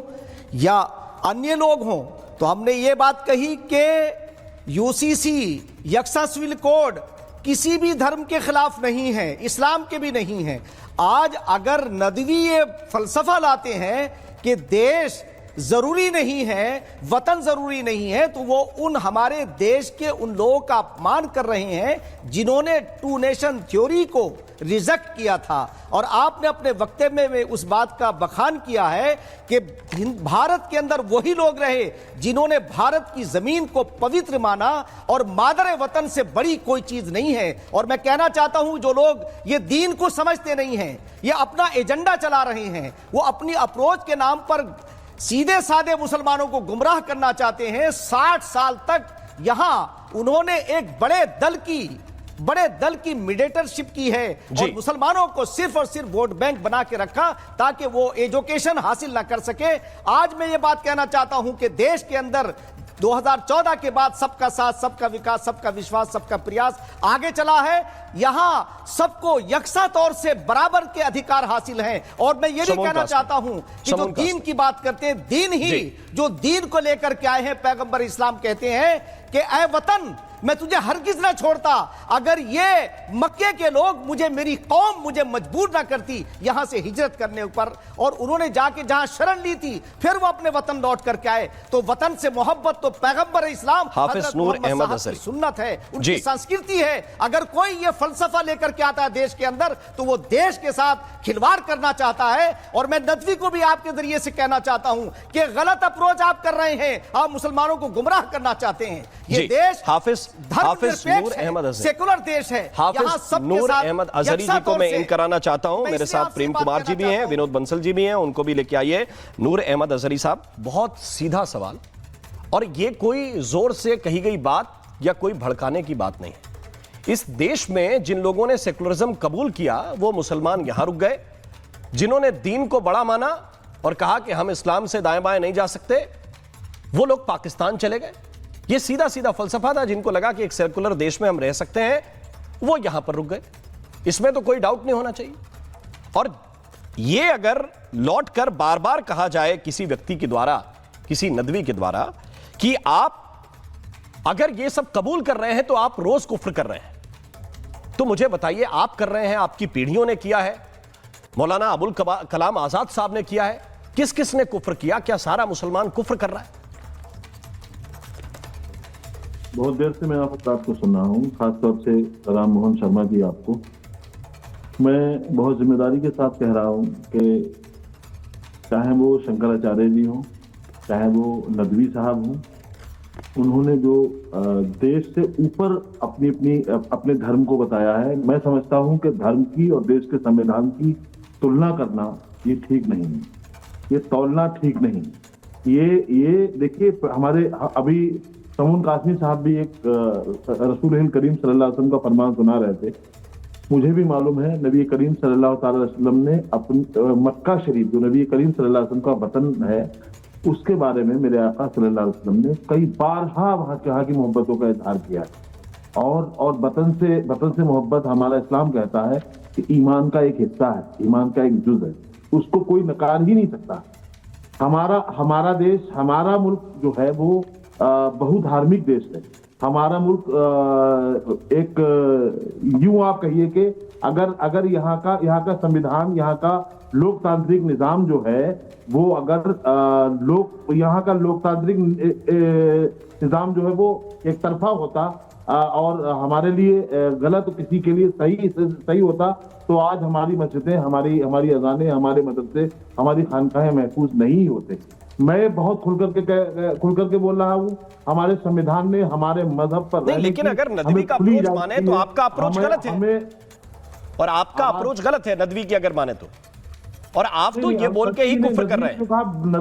या अन्य लोग हों, तो हमने ये बात कही कि यूसीसी यक्सा सिविल कोड किसी भी धर्म के खिलाफ नहीं है, इस्लाम के भी नहीं है। आज अगर नदवी ये फलसफा लाते हैं कि देश जरूरी नहीं है, वतन जरूरी नहीं है, तो वो उन हमारे देश के उन लोगों का अपमान कर रहे हैं जिन्होंने 2 नेशन थ्योरी को रिजेक्ट किया था। और आपने अपने वक्तव्य में उस बात का बखान किया है कि भारत के अंदर वही लोग रहे जिन्होंने भारत की जमीन को पवित्र माना और मादर वतन से बड़ी कोई चीज नहीं है। और मैं कहना चाहता हूं जो लोग ये दीन को समझते नहीं हैं, ये अपना एजेंडा चला रहे हैं, वो अपनी अप्रोच के नाम पर सीधे साधे मुसलमानों को गुमराह करना चाहते हैं। 60 साल तक यहां उन्होंने एक बड़े दल की मीडिएटरशिप की है और मुसलमानों को सिर्फ और सिर्फ वोट बैंक बना के रखा ताकि वो एजुकेशन हासिल ना कर सके। आज मैं ये बात कहना चाहता हूं कि देश के अंदर 2014 के बाद सबका साथ, सबका विकास, सबका विश्वास, सबका प्रयास आगे चला है। यहां सबको यकसा तौर से बराबर के अधिकार हासिल हैं। और मैं ये भी कहना चाहता हूं कि जो दीन की बात करते हैं, दीन ही जो दीन को लेकर के आए हैं, पैगंबर इस्लाम कहते हैं कि ऐ वतन मैं तुझे हरगिज ना छोड़ता अगर ये मक्के के लोग मेरी कौम मुझे मजबूर ना करती यहां से हिजरत करने पर। और उन्होंने जाके जहां शरण ली थी फिर वो अपने वतन लौट करके आए। तो वतन से मोहब्बत तो पैगंबर इस्लाम हाफिज नूर अहमद अजहरी सुन्नत है, उनकी संस्कृति है। अगर कोई ये फलसफा लेकर के आता है देश के अंदर तो वो देश के साथ खिलवाड़ करना चाहता है। और मैं नदवी को भी आपके जरिए से कहना चाहता हूं कि गलत अप्रोच आप कर रहे हैं, आप मुसलमानों को गुमराह करना चाहते हैं। ये देश हाफिज नूर अहमद अजहरी सेकुलर देश है। हाफिज नूर अहमद अजहरी जी को मैं इन कराना चाहता हूं। मेरे साथ प्रेम कुमार जी भी हैं, विनोद बंसल जी भी हैं, उनको भी लेके आइए। नूर अहमद अजहरी साहब, बहुत सीधा सवाल, और ये कोई जोर से कही गई बात या कोई भड़काने की बात नहीं है। इस देश में जिन लोगों ने सेकुलरिज्म कबूल किया वो मुसलमान यहां रुक गए। जिन्होंने दीन को बड़ा माना और कहा कि हम इस्लाम से दाएं बाएं नहीं जा सकते, वो लोग पाकिस्तान चले गए। ये सीधा सीधा फलसफा था। जिनको लगा कि एक सेकुलर देश में हम रह सकते हैं वो यहां पर रुक गए। इसमें तो कोई डाउट नहीं होना चाहिए। और ये अगर लौट कर बार बार कहा जाए किसी व्यक्ति के द्वारा, किसी नदवी के द्वारा, कि आप अगर ये सब कबूल कर रहे हैं तो आप रोज कुफ्र कर रहे हैं, तो मुझे बताइए, आप कर रहे हैं, आपकी पीढ़ियों ने किया है, मौलाना अबुल कलाम आजाद साहब ने किया है, किस किस ने कुफ्र किया? क्या सारा मुसलमान कुफ्र कर रहा है? बहुत देर से मैं आपकी बात को सुन रहा हूँ, खासतौर से राम मोहन शर्मा जी, आपको मैं बहुत जिम्मेदारी के साथ कह रहा हूँ कि चाहे वो शंकराचार्य जी हों, चाहे वो नदवी साहब हों, उन्होंने जो देश से ऊपर अपने धर्म को बताया है, मैं समझता हूँ कि धर्म की और देश के संविधान की तुलना करना ये ठीक नहीं है, ये तौलना ठीक नहीं। ये देखिए, हमारे अभी समून कासमी साहब भी एक रसूल करीम सल्लल्लाहु अलैहि वसल्लम का फरमान सुना रहे थे। मुझे भी मालूम है नबी करीम सल्लल्लाहु अलैहि वसल्लम ने अपनी मक्का शरीफ, जो नबी करीम सल्लल्लाहु अलैहि वसल्लम का वतन है, उसके बारे में मेरे आका सल्लल्लाहु अलैहि वसल्लम ने कई बार वहाँ की मोहब्बतों का इजहार किया है। और वतन से मोहब्बत हमारा इस्लाम कहता है कि ईमान का एक हिस्सा है, ईमान का एक जुज है, उसको कोई नकार ही नहीं सकता। हमारा देश, हमारा मुल्क जो है वो बहुधार्मिक देश है। हमारा मुल्क एक यूं आप कहिए कि अगर यहाँ का संविधान, यहाँ का लोकतांत्रिक निजाम जो है वो अगर यहाँ का लोकतांत्रिक निजाम जो है वो एक तरफा होता और हमारे लिए गलत, किसी के लिए सही होता, तो आज हमारी मस्जिदें, हमारी अजानें, हमारे मदरसे, हमारी खानकाहें महफूज नहीं होते। मैं बहुत खुल करके बोल रहा हूँ, हमारे संविधान ने हमारे मजहब पर नहीं, लेकिन अगर नदवी का अप्रोच माने तो आपका अप्रोच गलत है, और आपका अप्रोच गलत है नदवी की अगर माने तो। और आप तो ये बोल के ही कुफ्र कर रहे हैं।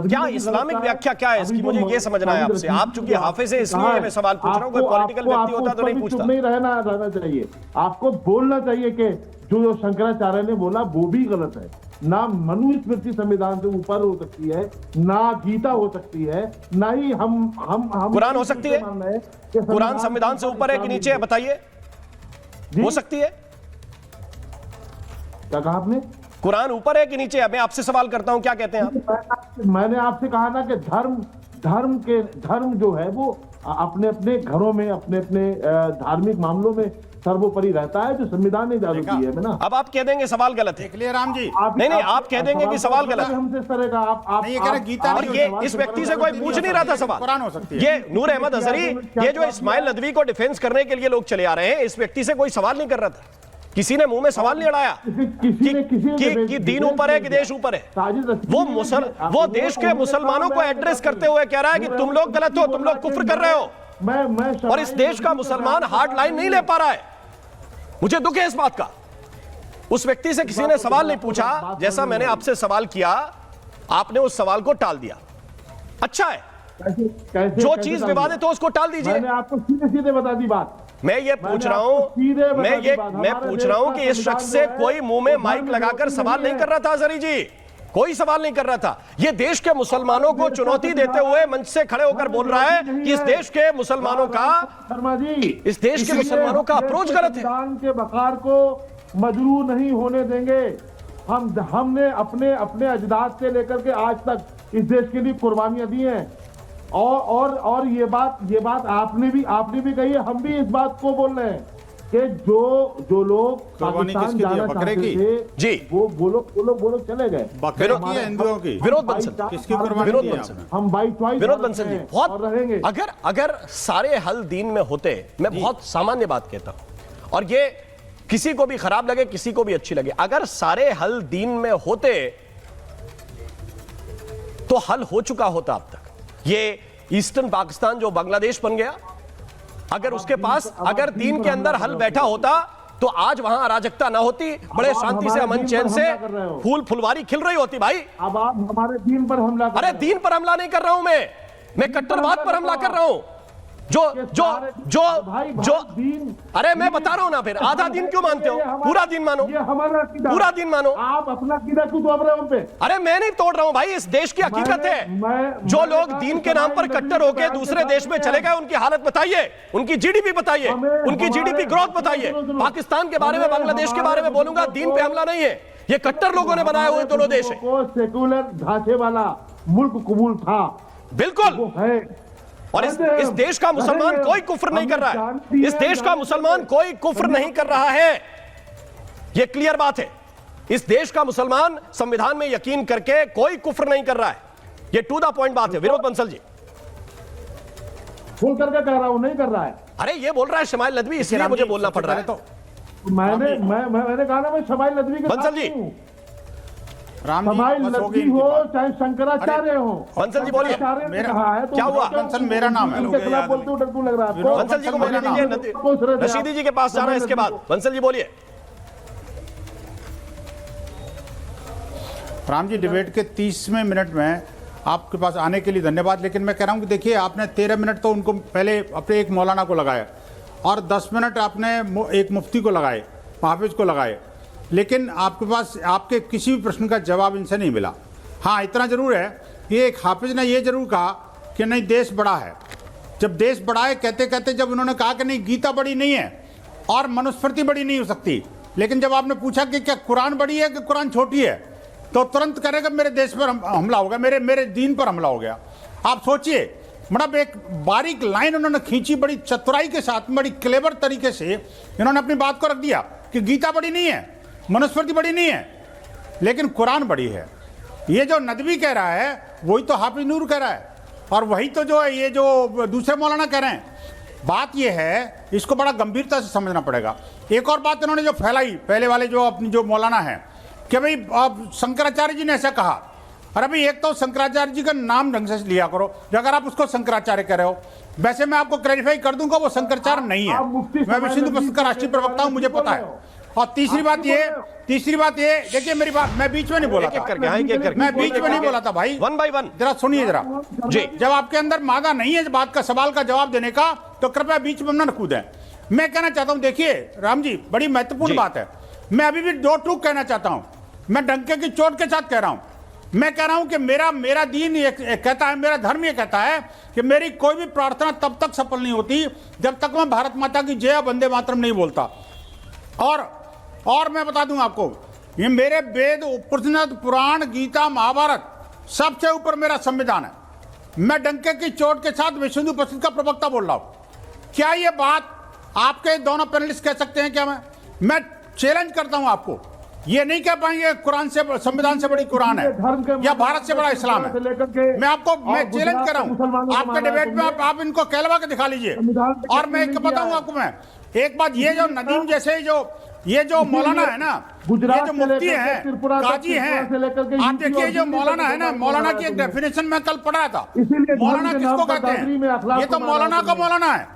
क्या इस्लामिक व्याख्या क्या है इसकी, मुझे ये समझना है आपसे। आप चूंकि हाफिज है इसलिए मैं सवाल पूछ रहा हूँ, कोई पॉलिटिकल व्यक्ति होता तो नहीं पूछता। नहीं रहना चाहिए, आपको बोलना चाहिए कि जो शंकराचार्य ने बोला वो भी गलत है। ना मनुस्मृति संविधान से ऊपर हो सकती है, ना गीता हो सकती है, ना ही हम कुरान हो सकती है। कुरान संविधान से ऊपर है कि नीचे है, बताइए। हो सकती है? क्या कहा आपने? कुरान ऊपर है कि नीचे है? मैं आपसे सवाल करता हूं, क्या कहते हैं आप? मैंने आपसे कहा ना कि धर्म जो है वो अपने अपने घरों में, अपने अपने धार्मिक मामलों में सर्वोपरि रहता है, जो संविधान ने इजाजत दी है ना। अब आप कह देंगे सवाल गलत है। देख लिया राम जी, नहीं, आप कह देंगे कि सवाल गलत है। हमसे इस तरह का आप नहीं, ये कह रहे गीता और ये इस व्यक्ति से कोई पूछ नहीं रहा था सवाल। कुरान हो सकती है। ये नूर अहमद अजहरी, ये जो इस्माइल नदवी को डिफेंस करने के लिए लोग चले आ रहे हैं, इस व्यक्ति से कोई सवाल नहीं कर रहा था। किसी ने मुंह में सवाल नहीं अड़ाया कि दीन ऊपर है कि देश ऊपर है। वो देश के मुसलमानों को एड्रेस करते हुए कह रहा है कि तुम लोग गलत हो, तुम लोग कुफ्र कर रहे हो, और इस देश का मुसलमान हार्ड लाइन नहीं ले पा रहा है। मुझे दुख है इस बात का। उस व्यक्ति से किसी ने सवाल नहीं पूछा, जैसा मैंने आपसे सवाल किया आपने उस सवाल को टाल दिया। अच्छा है, जो चीज विवादित हो उसको टाल दीजिए। मैंने आपको सीधे सीधे बता दी बात। मैं ये पूछ रहा हूं, मैं पूछ रहा हूं कि इस शख्स से कोई मुंह में माइक लगाकर सवाल नहीं कर रहा था अजहरी जी, कोई सवाल नहीं कर रहा था। ये देश के मुसलमानों को चुनौती देते हुए मंच से खड़े होकर बोल रहा है कि इस देश के मुसलमानों का, शर्मा जी, इस देश के मुसलमानों का अप्रोच गलत है। संविधान के बकार को मजरू नहीं होने देंगे। हमने अपने अजदाद से लेकर के आज तक इस देश के लिए कुर्बानियां दी हैं, और ये बात आपने भी कही है, हम भी इस बात को बोल रहे हैं कि जो लोग पाकिस्तान जाना चाहते थे जी, वो लोग चले गए। विरोध बंसल, हम बाई चॉइस विरोध बंसल जी, बहुत रहेंगे। अगर सारे हल दीन में होते, मैं बहुत सामान्य बात कहता हूं और ये किसी को भी खराब लगे किसी को भी अच्छी लगे, अगर सारे हल दीन में होते तो हल हो चुका होता अब तक। ये ईस्टर्न पाकिस्तान जो बांग्लादेश बन गया, अगर उसके पास अगर दीन के अंदर हल बैठा होता तो आज वहां अराजकता ना होती, बड़े शांति से अमन चैन से फूल फुलवारी खिल रही होती। भाई अब आप हमारे दीन पर हमला कर रहे अरे दीन पर हमला नहीं कर रहा हूं मैं कट्टरवाद पर हमला कर रहा हूं। जो अरे मैं बता रहा हूं ना, फिर आधा दिन क्यों मानते हो, पूरा दिन मानो, पूरा दिन मानो। आप अपना कीड़ा क्यों तोड़ रहे हो पे? अरे मैं नहीं तोड़ रहा हूं भाई, इस देश की हकीकत है। जो लोग दीन के नाम पर कट्टर होकर दूसरे देश में चले गए, उनकी हालत बताइए, उनकी जीडीपी बताइए, उनकी जीडीपी ग्रोथ बताइए। पाकिस्तान के बारे में, बांग्लादेश के बारे में बोलूंगा, दीन पे हमला नहीं है, ये कट्टर लोगों ने बनाए हुए दोनों देश है। सेकुलर ढांचे वाला मुल्क कबूल था, बिल्कुल है। और इस देश का मुसलमान कोई कुफ्र नहीं कर रहा है, इस देश का मुसलमान कोई कुफ्र नहीं कर रहा है, यह क्लियर बात है। इस देश का मुसलमान संविधान में यकीन करके कोई कुफ्र नहीं कर रहा है, यह टू द पॉइंट बात है। विरोध बंसल जी, खुल करके कह रहा हूं, नहीं कर रहा है। अरे ये बोल रहा है शमाइल नदवी, इसलिए मुझे बोलना पड़ रहा है। तो मैंने कहा ना, मैं शमाइल नदवी के बंसल जी, शमाइल नदवी हो चाहे शंकराचार्य हो, बंसल जी बोलिए, क्या हुआ? बंसल मेरा नाम है, उनके खिलाफ बोलते हो डर क्यों लग रहा है आपको? बंसल जी को बोलने दीजिए, रशीदी जी के पास जाना है इसके बाद। बंसल जी बोलिए। राम जी, डिबेट के 30वें मिनट में आपके पास आने के लिए धन्यवाद, लेकिन मैं कह रहा हूं कि देखिए, आपने 13 मिनट तो उनको पहले अपने एक मौलाना को लगाया और 10 मिनट आपने एक मुफ्ती को लगाए, हाफिज को लगाए, लेकिन आपके पास आपके किसी भी प्रश्न का जवाब इनसे नहीं मिला। हाँ, इतना जरूर है कि एक हाफिज ने यह जरूर कहा कि नहीं देश बड़ा है। जब देश बड़ा है कहते कहते जब उन्होंने कहा कि नहीं गीता बड़ी नहीं है और मनुस्मृति बड़ी नहीं हो सकती, लेकिन जब आपने पूछा कि क्या कुरान बड़ी है कि कुरान छोटी है, तो तुरंत करेगा मेरे देश पर हमला होगा, मेरे दीन पर हमला हो गया। आप सोचिए, मतलब एक बारीक लाइन उन्होंने खींची, बड़ी चतुराई के साथ, बड़ी क्लेवर तरीके से इन्होंने अपनी बात को रख दिया कि गीता बड़ी नहीं है, मनुस्मृति बड़ी नहीं है, लेकिन कुरान बड़ी है। ये जो नदवी कह रहा है वही तो हाफिज नूर कह रहा है, और वही तो जो है ये जो दूसरे मौलाना कह रहे हैं। बात ये है, इसको बड़ा गंभीरता से समझना पड़ेगा। एक और बात इन्होंने जो फैलाई, पहले वाले जो अपनी जो मौलाना है कि भाई अब शंकराचार्य जी ने ऐसा कहा। और अभी एक तो शंकराचार्य जी का नाम ढंग से लिया करो, अगर आप उसको शंकराचार्य कह रहे हो। वैसे मैं आपको क्लैरिफाई कर दूंगा, वो शंकराचार्य नहीं है, मैं विश्व हिंदू परिषद का राष्ट्रीय प्रवक्ता हूं, मुझे पता है। और तीसरी बात ये देखिए, मेरी बात मैं बीच में नहीं बोला था, मैं बीच में नहीं बोला था भाई, वन बाय वन जरा सुनिए जरा जी। जब आपके अंदर मादा नहीं है बात का, सवाल का जवाब देने का, तो कृपया बीच में न कूदें। मैं कहना चाहता हूं, देखिए राम जी, बड़ी महत्वपूर्ण बात है। मैं अभी भी दो टूक कहना चाहता हूं, मैं डंके की चोट के साथ कह रहा हूं। मैं कह रहा हूं कि मेरा दीन ये कहता है, मेरा धर्म ये कहता है कि मेरी कोई भी प्रार्थना तब तक सफल नहीं होती जब तक मैं भारत माता की जय वंदे मातरम नहीं बोलता। और मैं बता दूं आपको, ये मेरे वेद, उपनिषद, पुराण, गीता, महाभारत, सबसे ऊपर मेरा संविधान है। मैं डंके की चोट के साथ विश्व हिंदू परिषद का प्रवक्ता बोल रहा हूं। क्या ये बात आपके दोनों पैनलिस्ट कह सकते हैं? क्या मैं चैलेंज करता हूं आपको, ये नहीं कह पाएंगे कुरान से, संविधान से बड़ी कुरान है या भारत से बड़ा इस्लाम है। मैं चैलेंज कर रहा हूं आपके डिबेट में, आप इनको कहलवा के दिखा लीजिए। और मैं बताऊं आपको, मैं एक बात, ये जो नदीम जैसे ये जो मौलाना है ना, ये जो मुफ्ती है, काजी है, आप देखिए जो मौलाना है ना, मौलाना की एक डेफिनेशन मैं कल पढ़ा था। मौलाना किसको कहते हैं? ये तो मौलाना का मौलाना है।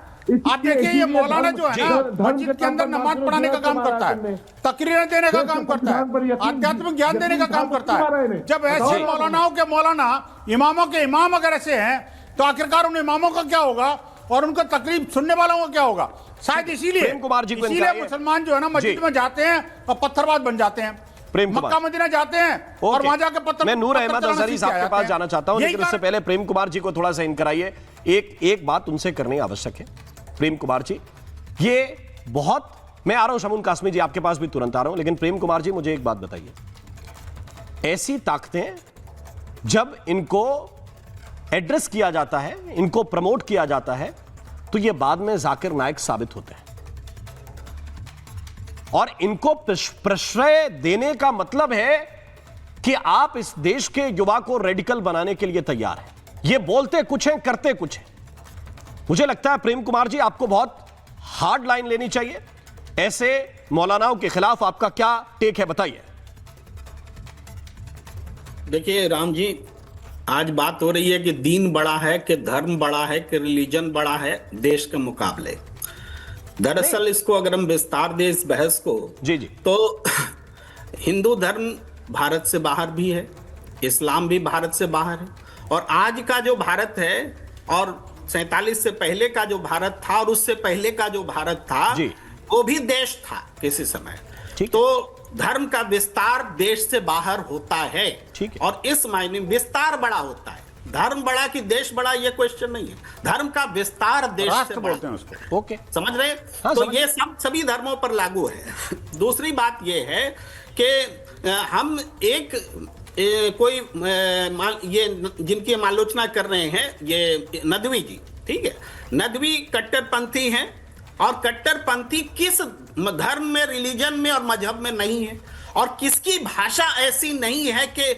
आप देखिए ये मौलाना जो है ना, मस्जिद के अंदर नमाज पढ़ाने का काम करता है, तकरीरें देने का काम करता है, आध्यात्मिक ज्ञान देने का काम करता है। जब ऐसे मौलानाओं के मौलाना, इमामों के इमाम अगर ऐसे हैं, तो आखिरकार उन इमामों का क्या होगा और उनका तकरीब सुनने वालों का क्या होगा? शायद इसीलिए मुसलमान जो है ना मस्जिद में जाते हैं और पत्थरबाज बन जाते हैं, मक्का मदीना जाते हैं और वहां जाके पत्थर। मैं नूर अहमद अंसारी साहब के पास जाना चाहता हूं, लेकिन उससे पहले प्रेम कुमार जी को थोड़ा सा इन कराइए। एक बात उनसे करनी आवश्यक है। प्रेम कुमार जी, ये बहुत, मैं आ रहा हूं शमून कासमी जी, आपके पास भी तुरंत आ रहा हूं, लेकिन प्रेम कुमार जी मुझे एक बात बताइए, ऐसी ताकतें जब इनको एड्रेस किया जाता है, इनको प्रमोट किया जाता है, तो ये बाद में जाकिर नायक साबित होते हैं। और इनको प्रश्रय देने का मतलब है कि आप इस देश के युवा को रेडिकल बनाने के लिए तैयार हैं। ये बोलते कुछ हैं, करते कुछ हैं। मुझे लगता है प्रेम कुमार जी, आपको बहुत हार्ड लाइन लेनी चाहिए। ऐसे मौलानाओं के खिलाफ आपका क्या टेक है, बताइए। देखिए राम जी, आज बात हो रही है कि दीन बड़ा है कि धर्म बड़ा है कि रिलीजन बड़ा है देश के मुकाबले। दरअसल इसको अगर हम विस्तार दें इस बहस को, जी तो हिंदू धर्म भारत से बाहर भी है, इस्लाम भी भारत से बाहर है, और आज का जो भारत है और 47 से पहले का जो भारत था और उससे पहले का जो भारत था वो भी देश था किसी समय। तो धर्म का विस्तार देश से बाहर होता है, और इस मायने में विस्तार बड़ा होता है। धर्म बड़ा कि देश बड़ा, ये क्वेश्चन नहीं है। धर्म का विस्तार देश से बोलते हैं उसको, ओके, समझ रहे? तो ये सब सभी धर्मों पर लागू है। दूसरी बात ये है कि हम कोई ये जिनकी हम आलोचना कर रहे हैं, ये नदवी जी, ठीक है, नदवी कट्टरपंथी हैं, और कट्टरपंथी किस धर्म में, रिलीजन में और मजहब में नहीं है, और किसकी भाषा ऐसी नहीं है कि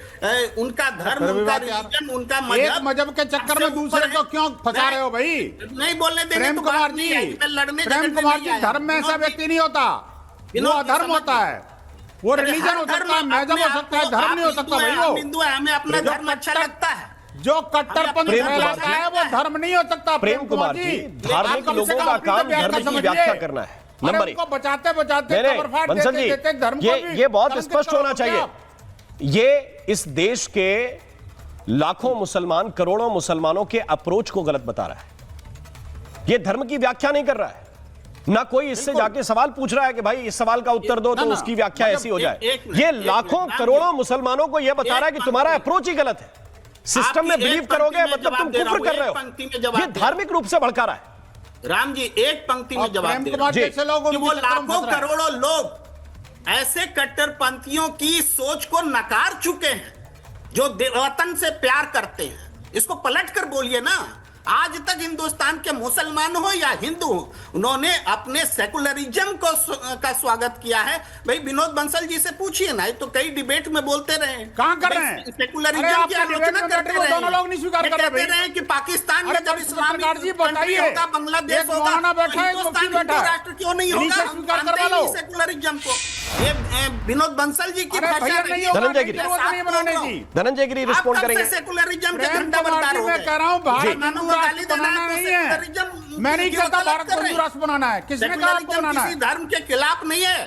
उनका धर्म, उनका रिलीजन, उनका मजहब के चक्कर में दूसरे को क्यों फंसा रहे हो भाई? नहीं बोलने देंगे प्रेम तो कुमार जी, प्रेम कुमार जी, धर्म में ऐसा व्यक्ति नहीं होता, वो अधर्म होता है, वो रिलीजन हो सकता है, मजहब हो सकता है, धर्म नहीं हो सकता भाई। वो हिंदू है, हमें अपना धर्म अच्छा लगता है। जो कट्टरपंथी फैलाता है वो धर्म नहीं हो सकता। प्रेम कुमार जी, धार्मिक लोगों का काम धर्म की व्याख्या करना है। नंबर 1, बचाते बचाते बंसल जी, ये बहुत स्पष्ट होना चाहिए। ये इस देश के लाखों मुसलमान, करोड़ों मुसलमानों के अप्रोच को गलत बता रहा है। ये धर्म की व्याख्या नहीं कर रहा है, ना कोई इससे जाके सवाल पूछ रहा है कि भाई इस सवाल का उत्तर दो तो उसकी व्याख्या ऐसी हो जाए। ये लाखों करोड़ों मुसलमानों को यह बता रहा है कि तुम्हारा अप्रोच ही गलत है, सिस्टम में बिलीव करोगे मतलब तुम कुफ्र कर रहे हो। ये धार्मिक रूप से भड़का रहा है। राम जी, एक पंक्ति में जवाब दे रहे हैं कि वो लाखों करोड़ों लोग ऐसे कट्टरपंथियों की सोच को नकार चुके हैं जो वतन से प्यार करते हैं। इसको पलट कर बोलिए ना। आज तक हिंदुस्तान के मुसलमान हो या हिंदू हो, उन्होंने अपने सेकुलरिज्म का स्वागत किया है। भाई विनोद बंसल जी से पूछिए ना, तो कई डिबेट में बोलते रहे, कहां कर रहे हैं सेकुलरिज्म की आलोचना करते रहे, दोनों लोग नहीं स्वीकार कर रहे हैं कि पाकिस्तान में जब इस्लामिक कंट्री होगा, बांग्लादेश होगा, हिंदुस्तान हिंदू राष्ट्र क्यों नहीं होगा? सेकुलरिज्म को ये विनोद बंसल जी की भाषा नहीं होगा। धनंजय गिरी रिस्पॉन्ड करेंगे। सेकुलरिज्म के झंडा बरदार हो गए। कह रहा हूं भारत बनाना नहीं है, मैं नहीं कहता भारत को हिंदू राष्ट्र बनाना है। किसने कहा आपको बनाना है? किसी धर्म के खिलाफ नहीं है।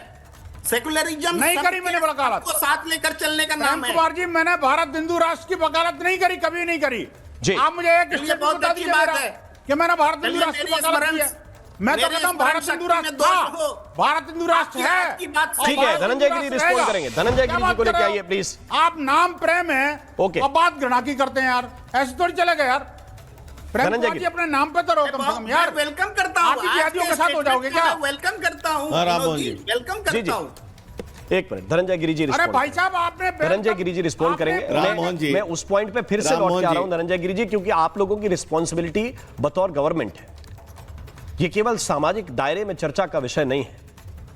सेकुलरिज्म नहीं करी मैंने वकालत, को साथ लेकर चलने का नाम है। कुमार जी, मैंने भारत हिंदू राष्ट्र की वकालत नहीं करी, कभी नहीं करी। आप मुझे एक बहुत अच्छी बात है कि मैंने भारत हिंदू राष्ट्र की वकालत की है। मैं तो कहता हूं भारत हिंदू राष्ट्र था, भारत हिंदू राष्ट्र है। ठीक है, धनंजय गिरी रिस्पॉन्ड करेंगे। धनंजय गिरी जी को लेके आइए प्लीज। आप नाम प्रेम है और बात घृणा की करते हैं यार, ऐसे थोड़ी चलेगा यार। प्रेम कुमार जी अपने नाम पे तो रहो कम से कम यार। वेलकम करता हूं, आप जिहादियों के साथ हो जाओगे क्या? वेलकम करता हूं, वेलकम करता हूं। एक मिनट, धनंजय गिरी जी अरे भाई साहब, आपने धनंजय गिरी जी रिस्पॉन्ड करेंगे। मैं उस पॉइंट पे फिर से लौट के आ रहा हूं धनंजय गिरी जी, क्योंकि आप लोगों की रिस्पॉन्सिबिलिटी बतौर गवर्नमेंट है, ये केवल सामाजिक दायरे में चर्चा का विषय नहीं है।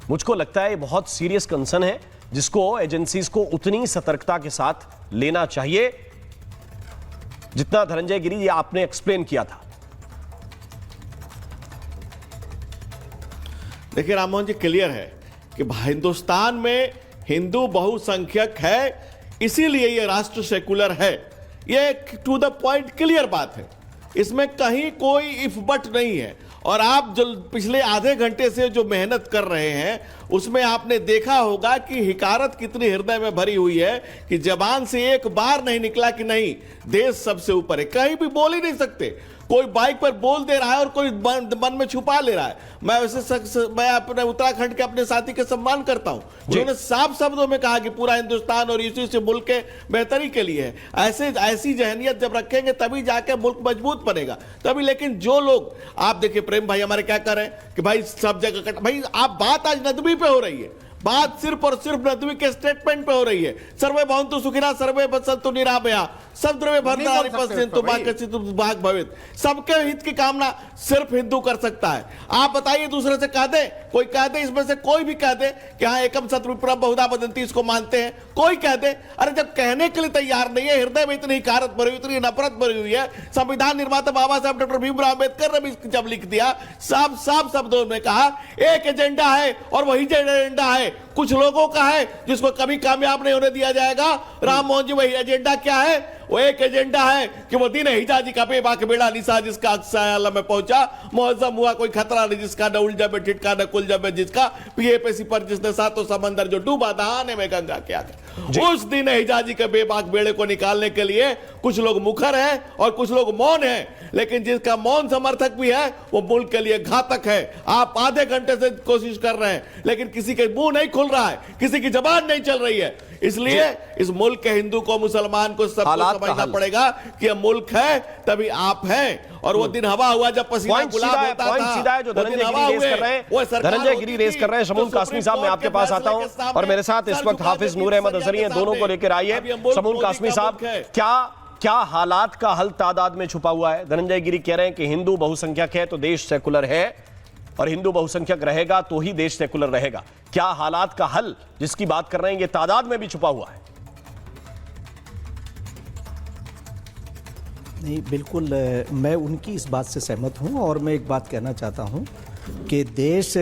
मुझको लगता है ये बहुत सीरियस कंसर्न है जिसको एजेंसीज को उतनी सतर्कता के साथ लेना चाहिए जितना धनंजय गिरी ये आपने एक्सप्लेन किया था। देखिए राम मोहन जी, क्लियर है कि हिंदुस्तान में हिंदू बहुसंख्यक है, इसीलिए ये राष्ट्र सेकुलर है। ये टू द पॉइंट क्लियर बात है, इसमें कहीं कोई इफ बट नहीं है। और आप जो पिछले आधे घंटे से जो मेहनत कर रहे हैं उसमें आपने देखा होगा कि हिकारत कितनी हृदय में भरी हुई है कि जबान से एक बार नहीं निकला कि नहीं देश सबसे ऊपर है। कहीं भी बोल ही नहीं सकते, कोई बाइक पर बोल दे रहा है और कोई मन में छुपा ले रहा है। मैं वैसे मैं अपने उत्तराखंड के अपने साथी के सम्मान करता हूं जिन्होंने साफ शब्दों में कहा कि पूरा हिंदुस्तान और इसी से मुल्क के बेहतरी के लिए है। ऐसी जहनियत जब रखेंगे तभी जाके मुल्क मजबूत बनेगा तभी। लेकिन जो लोग, आप देखिए प्रेम भाई हमारे क्या कर रहे हैं कि भाई सब जगह भाई आप बात आज नदवी पे हो रही है, बात सिर्फ और सिर्फ नदवी के स्टेटमेंट पे हो रही है। सर्वे भवन्तु सुखिनः सर्वे सन्तु निरामया सब द्रव्य भर्तानि पश्यन्तु मा कश्चित् भाग भवेत्। सबके हित की कामना सिर्फ हिंदू कर सकता है। आप बताइए दूसरे से कह दे, कोई कह दे, इसमें से कोई भी कह दे कि हाँ एकम सत विप्रम बहुधा वदन्ति, इसको मानते हैं, कोई कह दे। अरे जब कहने के लिए तैयार नहीं है, हृदय में इतनी हिकारत भरी हुई, इतनी नफरत भरी हुई है। संविधान निर्माता बाबा साहब डॉक्टर भीमराव अम्बेडकर ने भी जब लिख दिया, साफ शब्दों में कहा एक एजेंडा है और वही एजेंडा है कुछ लोगों का है जिसको कभी कामयाब नहीं होने दिया जाएगा। राम मोहन जी, वही एजेंडा क्या है? वो एक एजेंडा है कि वो दिन हिजाजी का बेबाक बेड़ा निशा जिसका अक्सा में पहुंचा, मुअज्जम हुआ कोई खतरा नहीं जिसका, न उलझा में ठिटका न कुलझा में जिसका, पीएपीसी पर जिसने सातों समंदर जो डूबा दहाने में गंगा के आगे। उस दिन हिजाजी के बेबाक बेड़े को निकालने के लिए कुछ लोग मुखर हैं और कुछ लोग मौन हैं, लेकिन जिसका मौन समर्थक भी है वो मुल्क के लिए घातक है। आप आधे घंटे से कोशिश कर रहे हैं लेकिन किसी के मुंह नहीं खुल रहा है, किसी की जबान नहीं चल रही है। इसलिए इस मुल्क के हिंदू को, मुसलमान को सबको समझना पड़ेगा कि यह मुल्क है तभी आप हैं। और वो दिन हवा हुआ जब पसीना गुलाब होता था, सीधा है जो धनंजय गिरी रेस कर रहे हैं। शमूल कासमी साहब, मैं आपके पास आता हूं और मेरे साथ इस वक्त हाफिज नूर अहमद अजहरी हैं, दोनों को लेकर आइए। शमूल कासमी साहब, क्या हालात का हल तादाद में छुपा हुआ है? धनंजय गिरी कह रहे हैं कि हिंदू बहुसंख्यक है तो देश सेकुलर है और हिंदू बहुसंख्यक रहेगा तो ही देश सेकुलर रहेगा। क्या हालात का हल जिसकी बात कर रहे हैं ये तादाद में भी छुपा हुआ है? नहीं, बिल्कुल मैं उनकी इस बात से सहमत हूं और मैं एक बात कहना चाहता हूं कि देश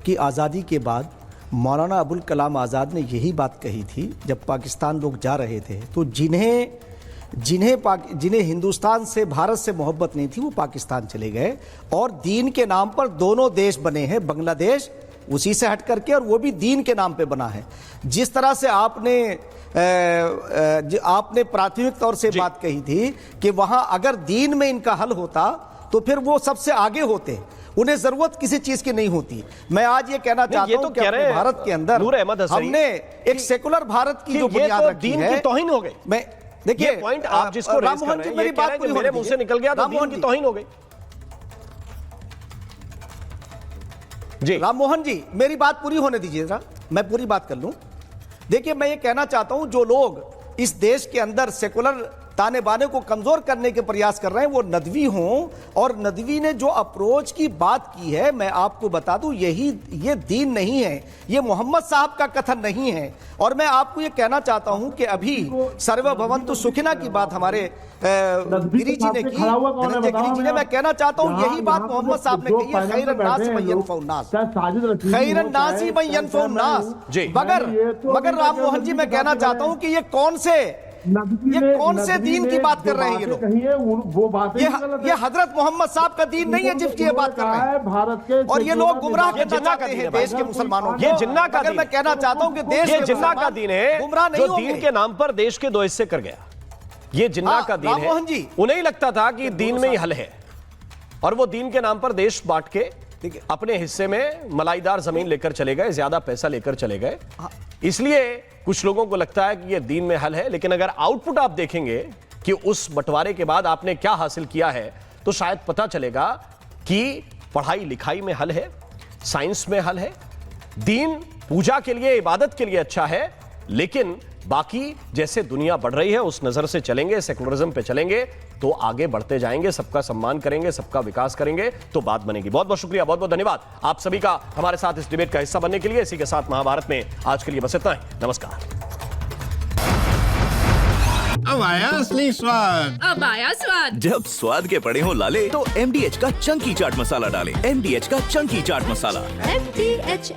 की आज़ादी के बाद मौलाना अबुल कलाम आज़ाद ने यही बात कही थी जब पाकिस्तान लोग जा रहे थे, तो जिन्हें हिंदुस्तान से, भारत से मोहब्बत नहीं थी वो पाकिस्तान चले गए और दीन के नाम पर दोनों देश बने हैं, बांग्लादेश उसी से हट करके और वो भी दीन के नाम पे बना है। जिस तरह से आपने प्राथमिक तौर से बात कही थी कि वहां अगर दीन में इनका हल होता तो फिर वो सबसे आगे होते, उन्हें जरूरत किसी चीज की नहीं होती। मैं आज ये कहना चाहता हूं कि अपने भारत के अंदर हमने एक सेकुलर भारत की जो बुनियाद रखी है, तौहीन हो गई। मैं देखिए पॉइंट आप जिसको राम मोहन जी, मेरी बात पूरी मेरे मुंह से निकल गया तो दीन की तौहीन हो गई। जी राम मोहन जी, मेरी बात पूरी होने दीजिए जरा, मैं पूरी बात कर लूं। देखिए मैं ये कहना चाहता हूं जो लोग इस देश के अंदर सेकुलर ताने बाने को कमजोर करने के प्रयास कर रहे हैं वो नदवी हों, और नदवी ने जो अप्रोच की बात की है मैं आपको बता दूं ये दीन नहीं है, ये मोहम्मद साहब का कथन नहीं है। और मैं आपको ये कहना चाहता हूं कि अभी सर्वे भवन्तु सुखिनः की बात हमारे गिरी जी ने की, धनंजय गिरी जी ने, मैं कहना चाहता हूं यही बात मोहम्मद साहब ने कही है, खैरन नासी मन यनफउन्नास, खैरन नासी मन यनफउन्नास। मगर राम मोहन जी, मैं कहना चाहता हूं कि ये कौन से दीन की बात कर रहे हैं ये लोग? ये हजरत मोहम्मद साहब का दीन नहीं है जिसकी ये बात कर रहे हैं भारत के, और ये लोग गुमराह करना चाहते हैं देश के मुसलमानों को। ये जिन्ना का दीन, मैं कहना चाहता हूं कि देश ये जिन्ना का दीन है गुमराह नहीं जो दीन के नाम पर देश के दो हिस्से कर गया। ये जिन्ना का दीन है। उन्हें लगता था कि दीन में ही हल है और वो दीन के नाम पर देश बांट के अपने हिस्से में मलाईदार जमीन लेकर चले गए, ज्यादा पैसा लेकर चले गए। इसलिए कुछ लोगों को लगता है कि यह दीन में हल है, लेकिन अगर आउटपुट आप देखेंगे कि उस बंटवारे के बाद आपने क्या हासिल किया है तो शायद पता चलेगा कि पढ़ाई लिखाई में हल है, साइंस में हल है, दीन पूजा के लिए, इबादत के लिए अच्छा है, लेकिन बाकी जैसे दुनिया बढ़ रही है उस नजर से चलेंगे, सेकुलरिज्म पे चलेंगे तो आगे बढ़ते जाएंगे, सबका सम्मान करेंगे, सबका विकास करेंगे तो बात बनेगी। बहुत बहुत शुक्रिया, बहुत बहुत धन्यवाद आप सभी का हमारे साथ इस डिबेट का हिस्सा बनने के लिए। इसी के साथ महाभारत में आज के लिए बस इतना ही। नमस्कार। अब आया असली स्वाद। अब आया स्वाद। जब स्वाद के पड़े हो लाले तो MDH का चंकी चाट मसाला डालें। MDH का चंकी चाट मसाला। MDH